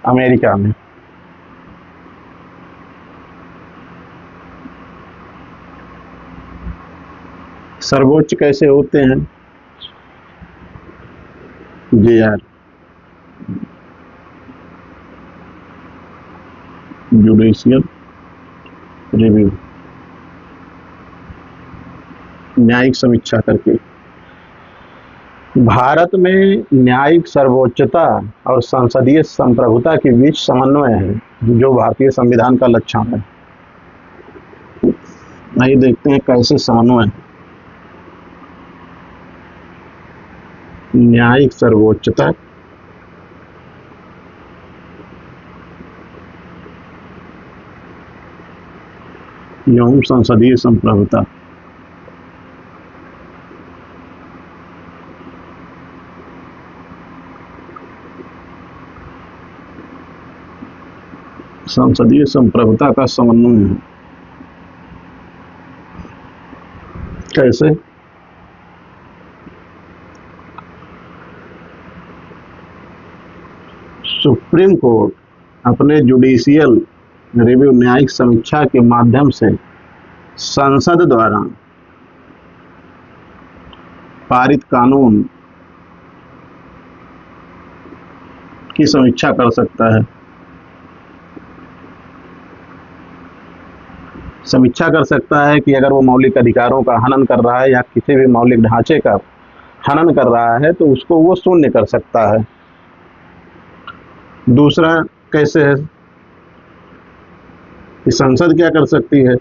अमेरिका में। सर्वोच्च कैसे होते हैं? JR, जुडिशियल रिव्यू, न्यायिक समीक्षा करके। भारत में न्यायिक सर्वोच्चता और संसदीय संप्रभुता के बीच समन्वय है, जो भारतीय संविधान का लक्षण है। आइए देखते हैं कैसे समन्वय। न्यायिक सर्वोच्चता, एवं संसदीय संप्रभुता। संसदीय संप्रभुता का समन्वय है। कैसे? सुप्रीम कोर्ट अपने जुडिशियल रिव्यू, न्यायिक समीक्षा के माध्यम से संसद द्वारा पारित कानून की समीक्षा कर सकता है। समीक्षा कर सकता है कि अगर वो मौलिक अधिकारों का हनन कर रहा है या किसी भी मौलिक ढांचे का हनन कर रहा है तो उसको वो शून्य कर सकता है। दूसरा कैसे है कि संसद क्या कर सकती है?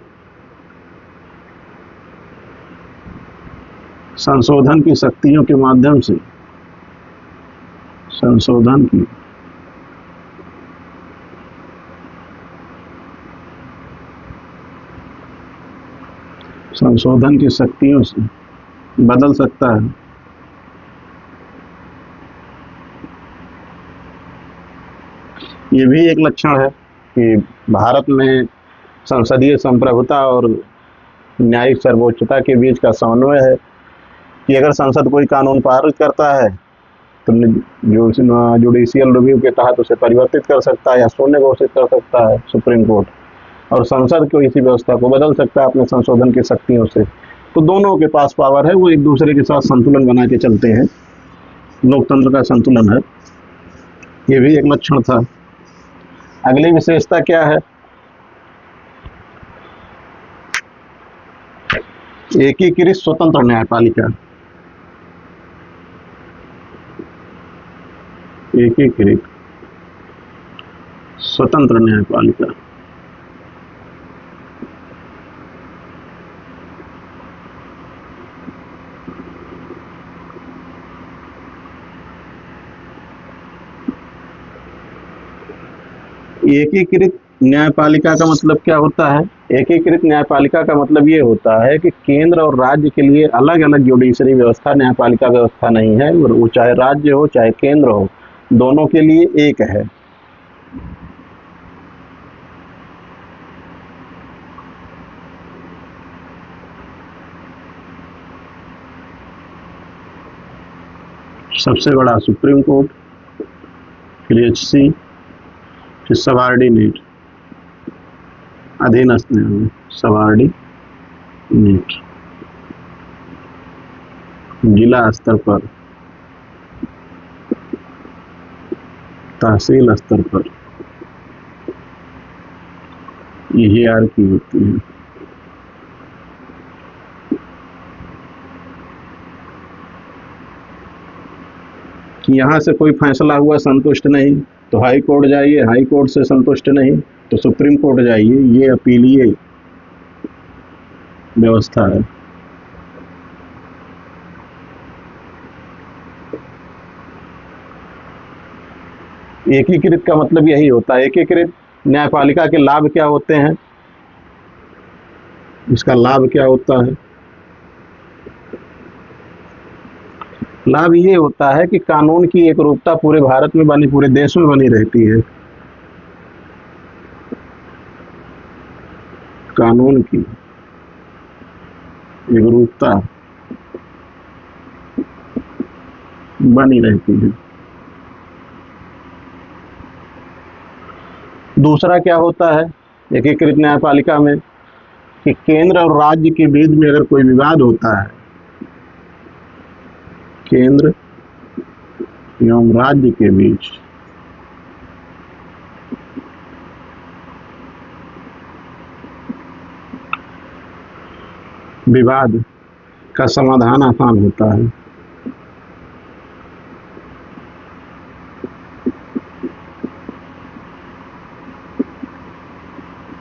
संशोधन की शक्तियों के माध्यम से संशोधन की शक्तियों से बदल सकता है। ये भी एक लक्षण है कि भारत में संसदीय संप्रभुता और न्यायिक सर्वोच्चता के बीच का समन्वय है कि अगर संसद कोई कानून पारित करता है तो जुडिशियल रिव्यू के तहत उसे परिवर्तित कर सकता है या शून्य घोषित कर सकता है सुप्रीम कोर्ट, और संसद को इसी व्यवस्था को बदल सकता है अपने संशोधन की शक्तियों से। तो दोनों के पास पावर है, वो एक दूसरे के साथ संतुलन बना के चलते हैं। लोकतंत्र का संतुलन है। ये भी एक लक्षण था। अगली विशेषता क्या है? एकीकृत स्वतंत्र न्यायपालिका। एकीकृत स्वतंत्र न्यायपालिका। एकीकृत न्यायपालिका का मतलब क्या होता है? एकीकृत न्यायपालिका का मतलब ये होता है कि केंद्र और राज्य के लिए अलग अलग जुडिशरी व्यवस्था, न्यायपालिका व्यवस्था नहीं है। वो चाहे राज्य हो चाहे केंद्र हो, दोनों के लिए एक है। सबसे बड़ा सुप्रीम कोर्ट, फिर HC, फिर सबऑर्डिनेट, अधीनस्थ न्यायालय, सबऑर्डिनेट। जिला स्तर पर, तहसील स्तर पर ये हियरार्की होती है। कि यहाँ से कोई फैसला हुआ, संतुष्ट नहीं तो हाई कोर्ट जाइए, हाई कोर्ट से संतुष्ट नहीं तो सुप्रीम कोर्ट जाइए। ये अपीलीय व्यवस्था है। एकीकृत का मतलब यही होता है। एकीकृत न्यायपालिका के लाभ क्या होते हैं? इसका लाभ क्या होता है? लाभ ये होता है कि कानून की एकरूपता पूरे भारत में बनी, पूरे देश में बनी रहती है। कानून की एकरूपता बनी रहती है। दूसरा क्या होता है एकीकृत न्यायपालिका में कि केंद्र और राज्य के बीच में अगर कोई विवाद होता है, केंद्र एवं राज्य के बीच विवाद का समाधान आसान होता है।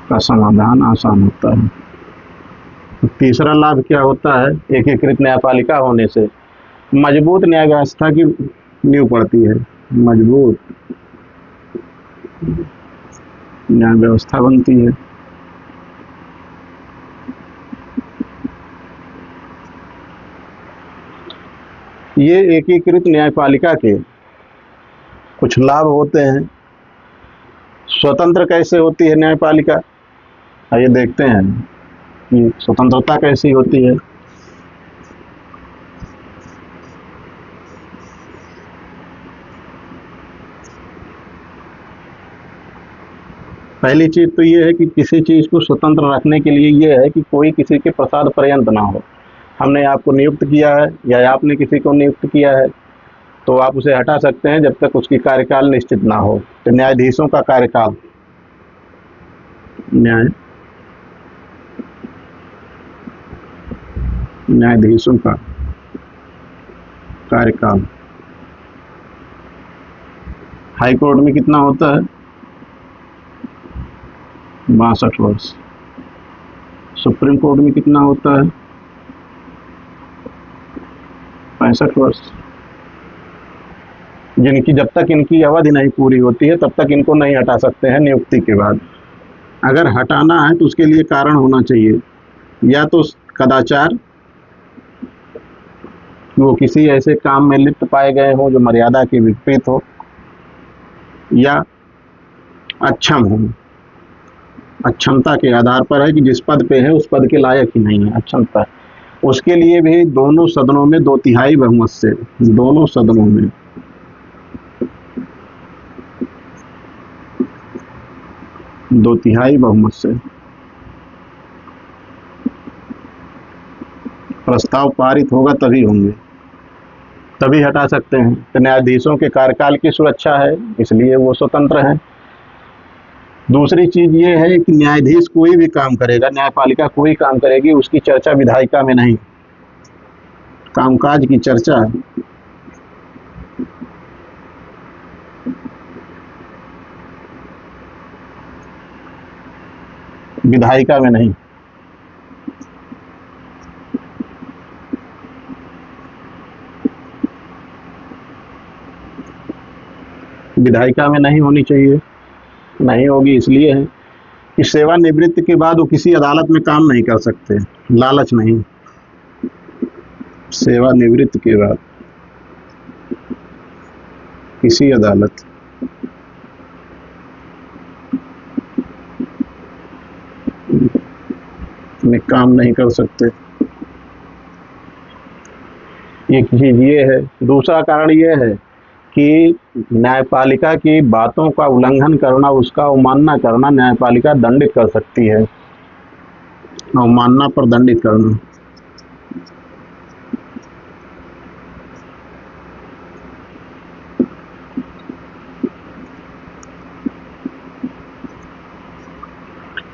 का समाधान आसान होता है। तीसरा लाभ क्या होता है एकीकृत न्यायपालिका होने से? मजबूत न्याय व्यवस्था की नींव पड़ती है, मजबूत न्याय व्यवस्था बनती है। ये एकीकृत न्यायपालिका के कुछ लाभ होते हैं। स्वतंत्र कैसे होती है न्यायपालिका, आइए देखते हैं कि स्वतंत्रता कैसी होती है। पहली चीज तो ये है कि किसी चीज को स्वतंत्र रखने के लिए ये है कि कोई किसी के प्रसाद पर्यंत ना हो। हमने आपको नियुक्त किया है या आपने किसी को नियुक्त किया है तो आप उसे हटा सकते हैं जब तक उसकी कार्यकाल निश्चित ना हो। तो न्यायाधीशों का कार्यकाल, न्यायाधीशों का कार्यकाल हाई कोर्ट में कितना होता है? 62 वर्ष। सुप्रीम कोर्ट में कितना होता है? 65 वर्ष। जिनकी जब तक इनकी अवधि नहीं पूरी होती है तब तक इनको नहीं हटा सकते हैं नियुक्ति के बाद। अगर हटाना है तो उसके लिए कारण होना चाहिए, या तो कदाचार, वो किसी ऐसे काम में लिप्त पाए गए हों जो मर्यादा के विपरीत हो, या अक्षम हो। अक्षमता के आधार पर है कि जिस पद पे है उस पद के लायक ही नहीं है, अक्षमता। उसके लिए भी दोनों सदनों में 2/3 बहुमत से, दोनों सदनों में 2/3 बहुमत से प्रस्ताव पारित होगा तभी होंगे, तभी हटा सकते हैं। तो न्यायाधीशों के कार्यकाल की सुरक्षा है, इसलिए वो स्वतंत्र हैं। दूसरी चीज ये है कि न्यायाधीश कोई भी काम करेगा, न्यायपालिका कोई काम करेगी, उसकी चर्चा विधायिका में नहीं। कामकाज की चर्चा विधायिका में नहीं। विधायिका में नहीं होनी चाहिए, नहीं होगी इसलिए है कि सेवानिवृत्ति के बाद वो किसी अदालत में काम नहीं कर सकते, लालच नहीं। सेवानिवृत्ति के बाद किसी अदालत में काम नहीं कर सकते, एक चीज ये है। दूसरा कारण ये है कि न्यायपालिका की बातों का उल्लंघन करना, उसका अवमानना करना न्यायपालिका दंडित कर सकती है। अवमानना पर दंडित करना,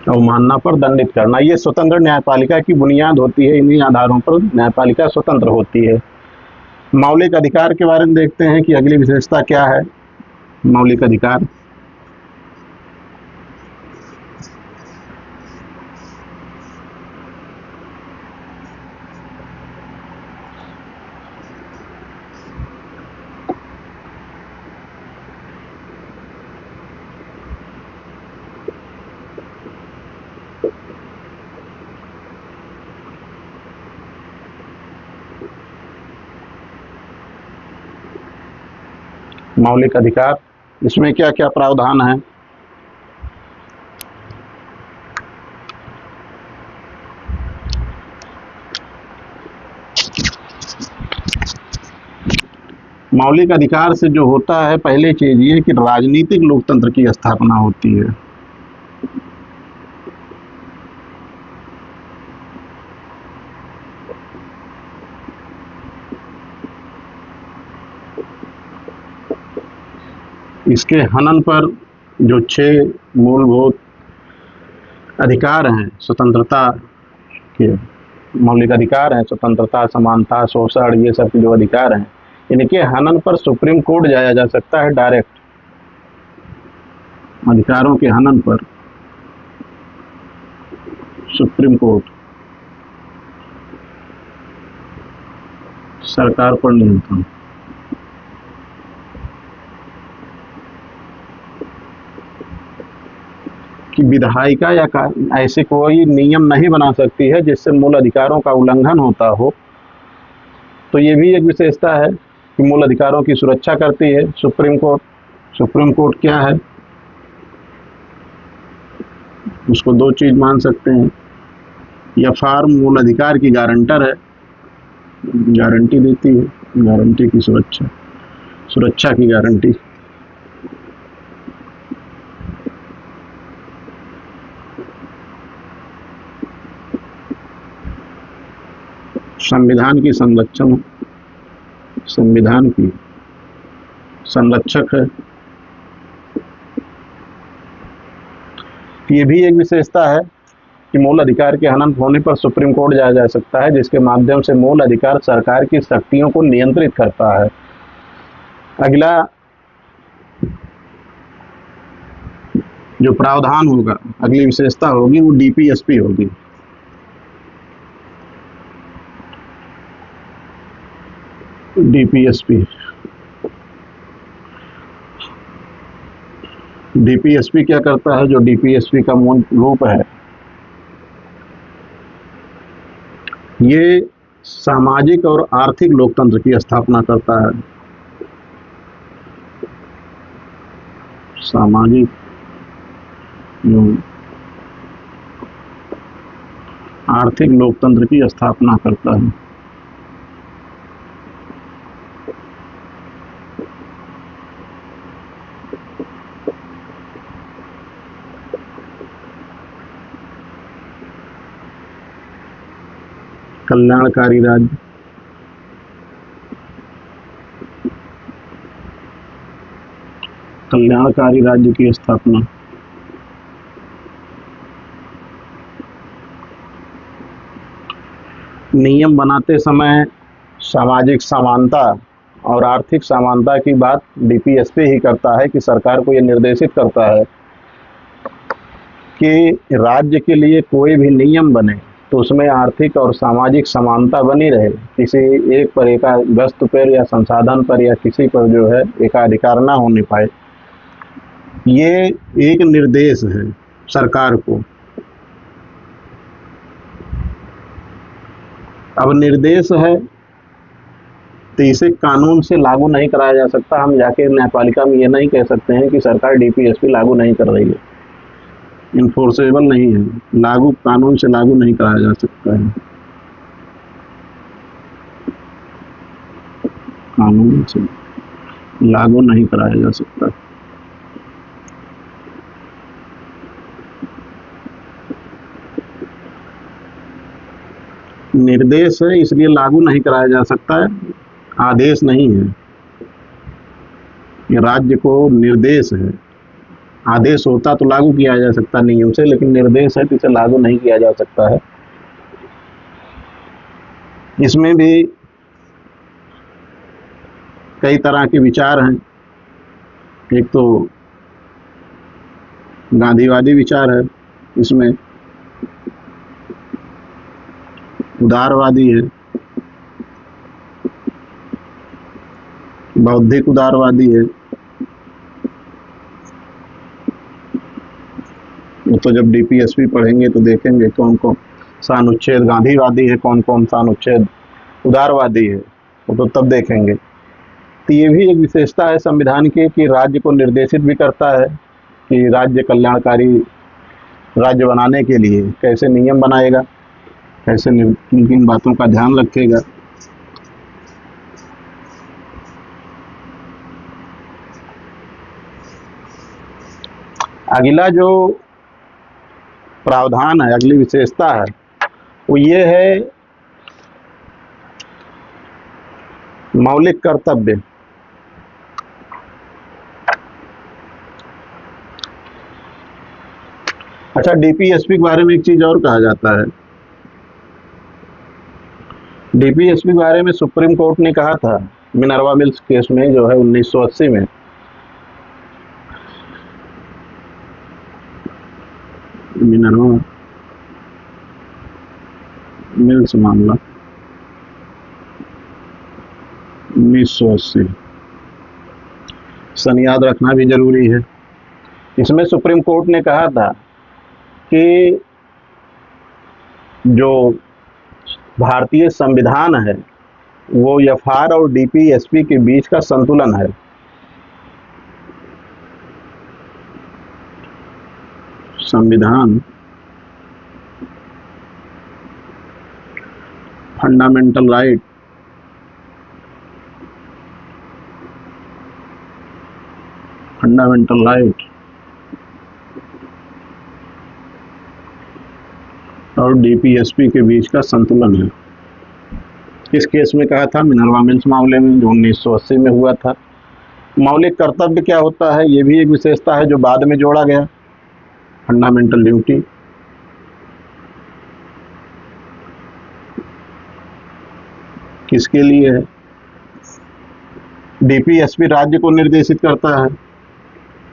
अवमानना पर दंडित करना, ये स्वतंत्र न्यायपालिका की बुनियाद होती है। इन्हीं आधारों पर न्यायपालिका स्वतंत्र होती है। मौलिक अधिकार के बारे में देखते हैं कि अगली विशेषता क्या है। मौलिक अधिकार, मौलिक अधिकार, इसमें क्या क्या प्रावधान है? मौलिक अधिकार से जो होता है, पहली चीज ये कि राजनीतिक लोकतंत्र की स्थापना होती है। इसके हनन पर जो 6 मूलभूत अधिकार हैं, स्वतंत्रता के मौलिक अधिकार हैं, स्वतंत्रता, समानता, शोषण, ये सब के जो अधिकार हैं, इनके हनन पर सुप्रीम कोर्ट जाया जा सकता है डायरेक्ट। अधिकारों के हनन पर सुप्रीम कोर्ट सरकार पर नियंत्रण। कि विधायिका या ऐसे कोई नियम नहीं बना सकती है जिससे मूल अधिकारों का उल्लंघन होता हो। तो ये भी एक विशेषता है कि मूल अधिकारों की सुरक्षा करती है सुप्रीम कोर्ट। सुप्रीम कोर्ट क्या है, उसको 2 चीज मान सकते हैं, या फॉर्म मूल अधिकार की गारंटर है, गारंटी देती है, गारंटी की सुरक्षा की गारंटी। संविधान की संरक्षण, संविधान की संरक्षक है। ये भी एक विशेषता है कि मूल अधिकार के हनन होने पर सुप्रीम कोर्ट जाया जा सकता है, जिसके माध्यम से मूल अधिकार सरकार की शक्तियों को नियंत्रित करता है। अगला जो प्रावधान होगा, अगली विशेषता होगी, वो डीपीएसपी होगी। डीपीएसपी क्या करता है? जो डीपीएसपी का मूल रूप है, ये सामाजिक और आर्थिक लोकतंत्र की स्थापना करता है। सामाजिक आर्थिक लोकतंत्र की स्थापना करता है। कल्याणकारी राज्य, कल्याणकारी राज्य की स्थापना। नियम बनाते समय सामाजिक समानता और आर्थिक समानता की बात डीपीएसपी ही करता है, कि सरकार को यह निर्देशित करता है कि राज्य के लिए कोई भी नियम बने तो उसमें आर्थिक और सामाजिक समानता बनी रहे, किसी एक पर वस्तु पर या संसाधन पर या किसी पर जो है एकाधिकार ना होने पाए। ये एक निर्देश है सरकार को। अब निर्देश है तो इसे कानून से लागू नहीं कराया जा सकता। हम जाके न्यायपालिका में ये नहीं कह सकते हैं कि सरकार डीपीएसपी लागू नहीं कर रही है, इन्फोर्सेबल नहीं है, लागू कानून से लागू नहीं कराया जा सकता है, कानून से लागू नहीं कराया जा सकता। निर्देश है इसलिए लागू नहीं कराया जा सकता है, आदेश नहीं है। ये राज्य को निर्देश है, आदेश होता तो लागू किया जा सकता नियम से, लेकिन निर्देश है तो इसे लागू नहीं किया जा सकता है। इसमें भी कई तरह के विचार हैं। एक तो गांधीवादी विचार है, इसमें उदारवादी है, बौद्धिक उदारवादी है। तो जब डीपीएसपी पढ़ेंगे तो देखेंगे कौन कौन सा अनुच्छेद गांधीवादी है, कौन कौन सा अनुच्छेद उदारवादी है, तो तब देखेंगे। तो ये भी एक विशेषता है संविधान की कि राज्य को निर्देशित भी करता है कि राज्य कल्याणकारी राज्य बनाने के लिए कैसे नियम बनाएगा, कैसे किन किन बातों का ध्यान रखेगा। अगला जो प्रावधान है, अगली विशेषता है, वो ये है मौलिक कर्तव्य। अच्छा, डीपीएसपी के बारे में एक चीज और कहा जाता है। डीपीएसपी के बारे में सुप्रीम कोर्ट ने कहा था मिनर्वा मिल्स केस में, जो है 1980 में, मिनर्वा मिल्स मामला 1980 सन याद रखना भी जरूरी है। इसमें सुप्रीम कोर्ट ने कहा था कि जो भारतीय संविधान है वो एफआर और डीपीएसपी के बीच का संतुलन है। संविधान फंडामेंटल राइट और डीपीएसपी के बीच का संतुलन है। इस केस में कहा था मिनर्वा मिल्स मामले में, जो 1980 में हुआ था। मौलिक कर्तव्य क्या होता है, ये भी एक विशेषता है जो बाद में जोड़ा गया। फंडामेंटल ड्यूटी किसके लिए है? डीपीएसपी राज्य को निर्देशित करता है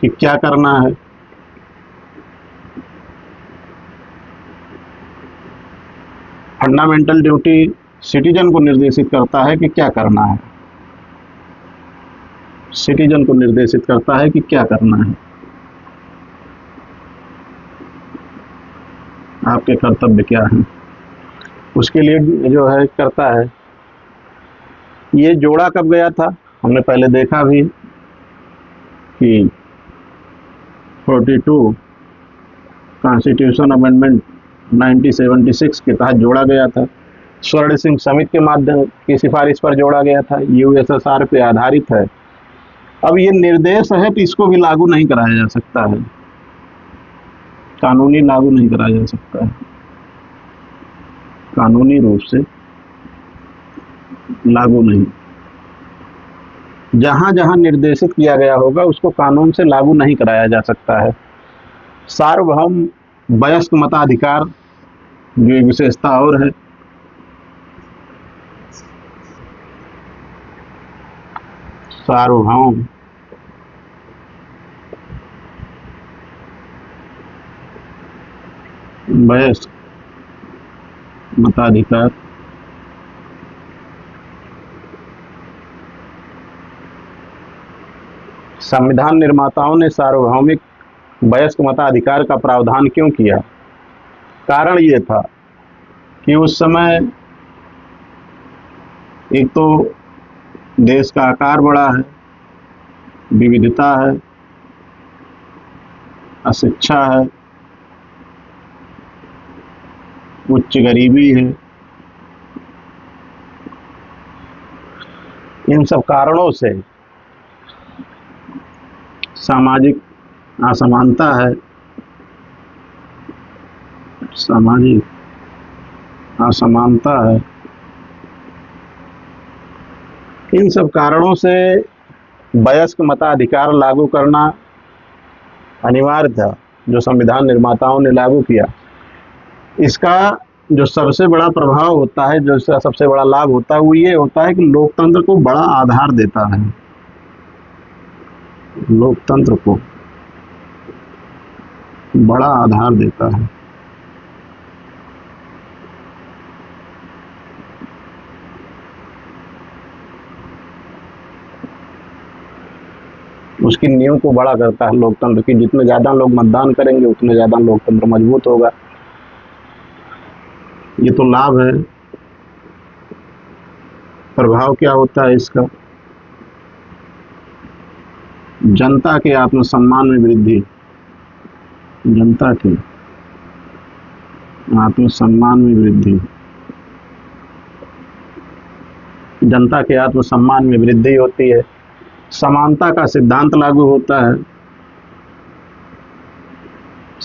कि क्या करना है। फंडामेंटल ड्यूटी सिटीजन को निर्देशित करता है कि क्या करना है। सिटीजन को निर्देशित करता है कि क्या करना है, आपके कर्तव्य क्या है, उसके लिए जो है करता है। ये जोड़ा कब गया था? हमने पहले देखा भी कि 42 कॉन्स्टिट्यूशन अमेंडमेंट 1976 के तहत जोड़ा गया था। स्वर्ण सिंह समिति के माध्यम की सिफारिश पर जोड़ा गया था। यूएसएसआर पे आधारित है। अब ये निर्देश है तो इसको भी लागू नहीं कराया जा सकता है, कानूनी लागू नहीं कराया जा सकता है, कानूनी रूप से लागू नहीं। जहां जहां निर्देशित किया गया होगा उसको कानून से लागू नहीं कराया जा सकता है। सार्वभौम वयस्क मताधिकार जो एक विशेषता और है। सार्वभौम वयस्क मताधिकार संविधान निर्माताओं ने सार्वभौमिक वयस्क मताधिकार का प्रावधान क्यों किया? कारण ये था कि उस समय एक तो देश का आकार बड़ा है, विविधता है, अशिक्षा है, उच्च गरीबी है। इन सब कारणों से सामाजिक असमानता है, सामाजिक असमानता है। इन सब कारणों से वयस्क मताधिकार लागू करना अनिवार्य था, जो संविधान निर्माताओं ने लागू किया। इसका जो सबसे बड़ा प्रभाव होता है, जो इसका सबसे बड़ा लाभ होता है, वो ये होता है कि लोकतंत्र को बड़ा आधार देता है। लोकतंत्र को बड़ा आधार देता है। उसकी नींव को बड़ा करता है लोकतंत्र की। जितने ज़्यादा लोग मतदान करेंगे उतने ज़्यादा लोकतंत्र मजबूत होगा। ये तो लाभ है। प्रभाव क्या होता है इसका? जनता के आत्मसम्मान में वृद्धि। जनता के आत्मसम्मान में वृद्धि। जनता के आत्मसम्मान में वृद्धि होती है। समानता का सिद्धांत लागू होता है।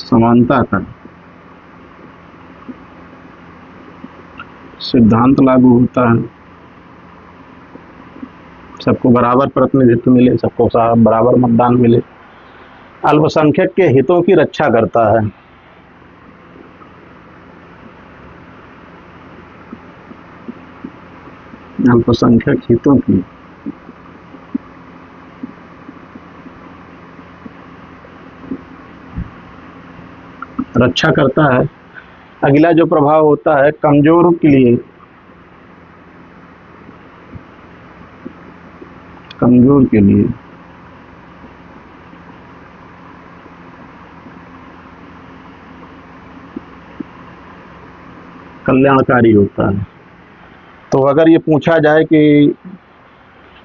समानता का सिद्धांत लागू होता है, सबको बराबर प्रतिनिधित्व मिले, सबको बराबर मतदान मिले, अल्पसंख्यक के हितों की रक्षा करता है। अल्पसंख्यक हितों की रक्षा करता है। अगला जो प्रभाव होता है कमजोर के लिए, कमजोर के लिए कल्याणकारी होता है। तो अगर ये पूछा जाए कि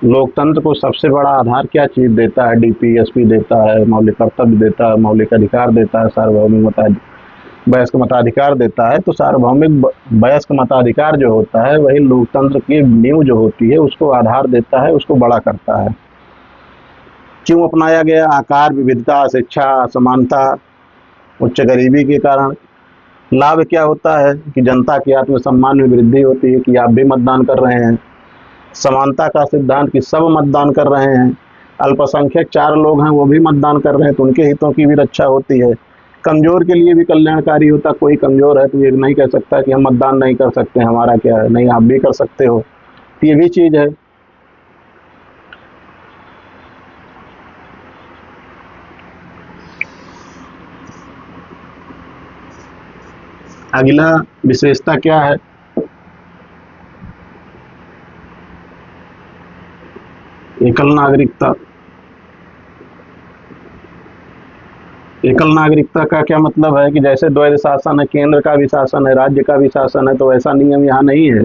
लोकतंत्र को सबसे बड़ा आधार क्या चीज देता है, डीपीएसपी देता है, मौलिक कर्तव्य देता है, मौलिक अधिकार देता है, सार्वभौमिक वयस्क मताधिकार देता है, तो सार्वभौमिक वयस्क मताधिकार जो होता है वही लोकतंत्र की नींव जो होती है उसको आधार देता है, उसको बड़ा करता है। क्यों अपनाया गया? आकार, विविधता, शिक्षा, समानता, उच्च गरीबी के कारण। लाभ क्या होता है कि जनता के आत्मसम्मान में वृद्धि होती है कि आप भी मतदान कर रहे हैं। समानता का सिद्धांत कि सब मतदान कर रहे हैं, अल्पसंख्यक 4 लोग हैं वो भी मतदान कर रहे हैं तो उनके हितों की भी रक्षा होती है। कमजोर के लिए भी कल्याणकारी होता, कोई कमजोर है तो ये नहीं कह सकता कि हम मतदान नहीं कर सकते, हमारा क्या है, नहीं आप भी कर सकते हो, तो ये भी चीज है। अगला विशेषता क्या है? एकल नागरिकता। एकल नागरिकता का क्या मतलब है कि जैसे द्वैध शासन है, केंद्र का भी शासन है, राज्य का भी शासन है, तो ऐसा नियम यहाँ नहीं है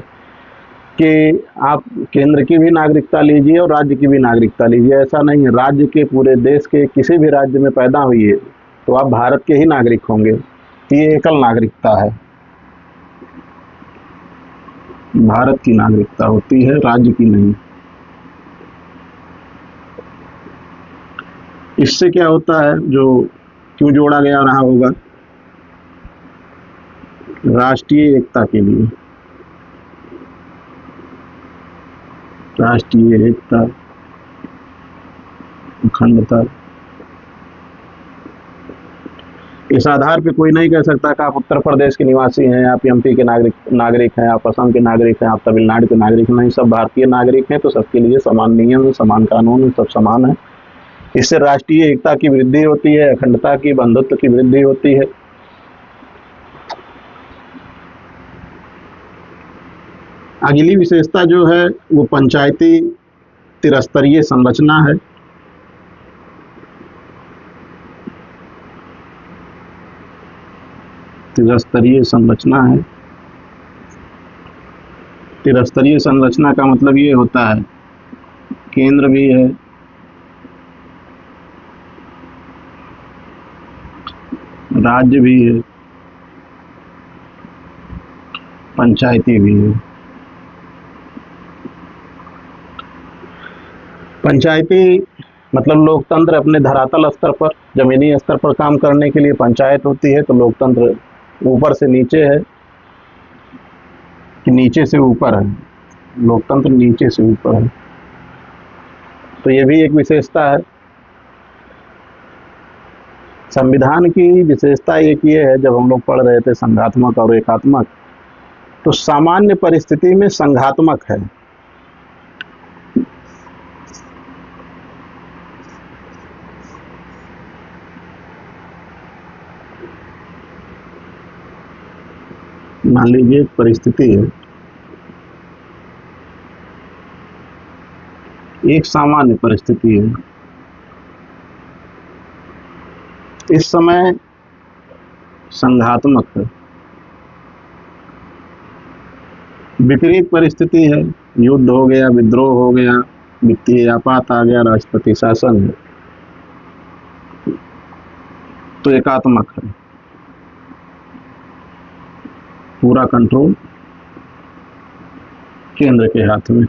कि आप केंद्र की भी नागरिकता लीजिए और राज्य की भी नागरिकता लीजिए, ऐसा नहीं है। राज्य के पूरे देश के किसी भी राज्य में पैदा हुई तो आप भारत के ही नागरिक होंगे, ये एकल नागरिकता है। भारत की नागरिकता होती है, राज्य की नहीं। इससे क्या होता है, जो क्यों जोड़ा गया रहा होगा, राष्ट्रीय एकता के लिए। राष्ट्रीय एकता, अखंडता। इस आधार पे कोई नहीं कह सकता कि आप उत्तर प्रदेश के निवासी हैं, आप एमपी के नागरिक हैं, आप असम के नागरिक हैं, आप तमिलनाडु के नागरिक नहीं, सब भारतीय नागरिक हैं, तो सबके लिए समान नियम है, समान कानून है, सब समान है। इससे राष्ट्रीय एकता की वृद्धि होती है, अखंडता की, बंधुत्व की वृद्धि होती है। अगली विशेषता जो है वो पंचायती त्रिस्तरीय संरचना है। त्रिस्तरीय संरचना है। त्रिस्तरीय संरचना का मतलब ये होता है केंद्र भी है, राज्य भी है, पंचायती भी है। पंचायती मतलब लोकतंत्र अपने धरातल स्तर पर, जमीनी स्तर पर काम करने के लिए पंचायत होती है, तो लोकतंत्र ऊपर से नीचे है कि नीचे से ऊपर है, लोकतंत्र नीचे से ऊपर है, तो ये भी एक विशेषता है। संविधान की विशेषता एक ये है, जब हम लोग पढ़ रहे थे संघात्मक और एकात्मक, तो सामान्य परिस्थिति में संघात्मक है, मान लीजिए एक परिस्थिति है, एक सामान्य परिस्थिति है, इस समय संघात्मक है। विपरीत परिस्थिति है, युद्ध हो गया, विद्रोह हो गया, वित्तीय आपात आ गया, राष्ट्रपति शासन है, तो एकात्मक है, पूरा कंट्रोल केंद्र के हाथ में।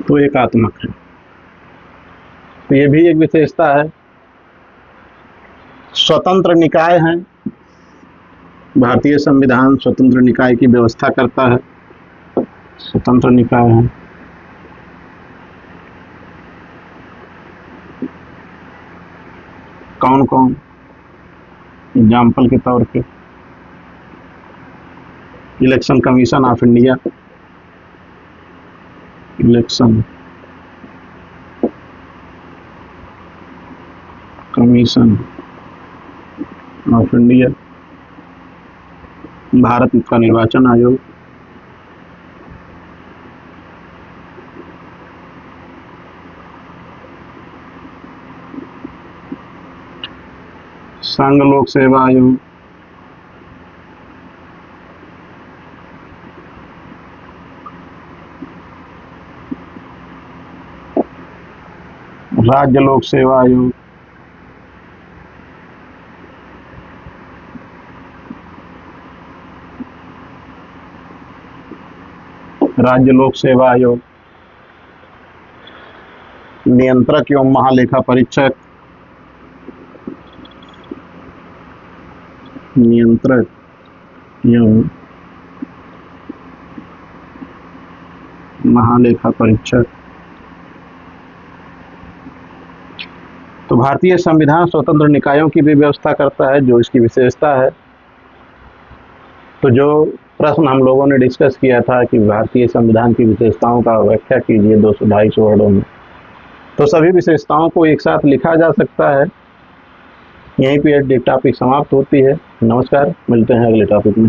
तो एकात्मक है। तो ये भी एक विशेषता है। स्वतंत्र निकाय हैं, भारतीय संविधान स्वतंत्र निकाय की व्यवस्था करता है, स्वतंत्र निकाय है। कौन कौन? एग्जाम्पल के तौर पे election commission of India, election commission of India, Bharat का निर्वाचन आयोग, संघ लोक सेवा आयोग, राज्य लोक सेवा आयोग, राज्य लोक सेवा आयोग, नियंत्रक एवं महालेखा परीक्षक, नियंत्रक एवं महालेखा परीक्षक। तो भारतीय संविधान स्वतंत्र निकायों की भी व्यवस्था करता है, जो इसकी विशेषता है। तो जो प्रश्न हम लोगों ने डिस्कस किया था कि भारतीय संविधान की विशेषताओं का व्याख्या कीजिए 200-250 वर्डों में, तो सभी विशेषताओं को एक साथ लिखा जा सकता है। यहीं पे टॉपिक समाप्त होती है। नमस्कार, मिलते हैं अगले टॉपिक में।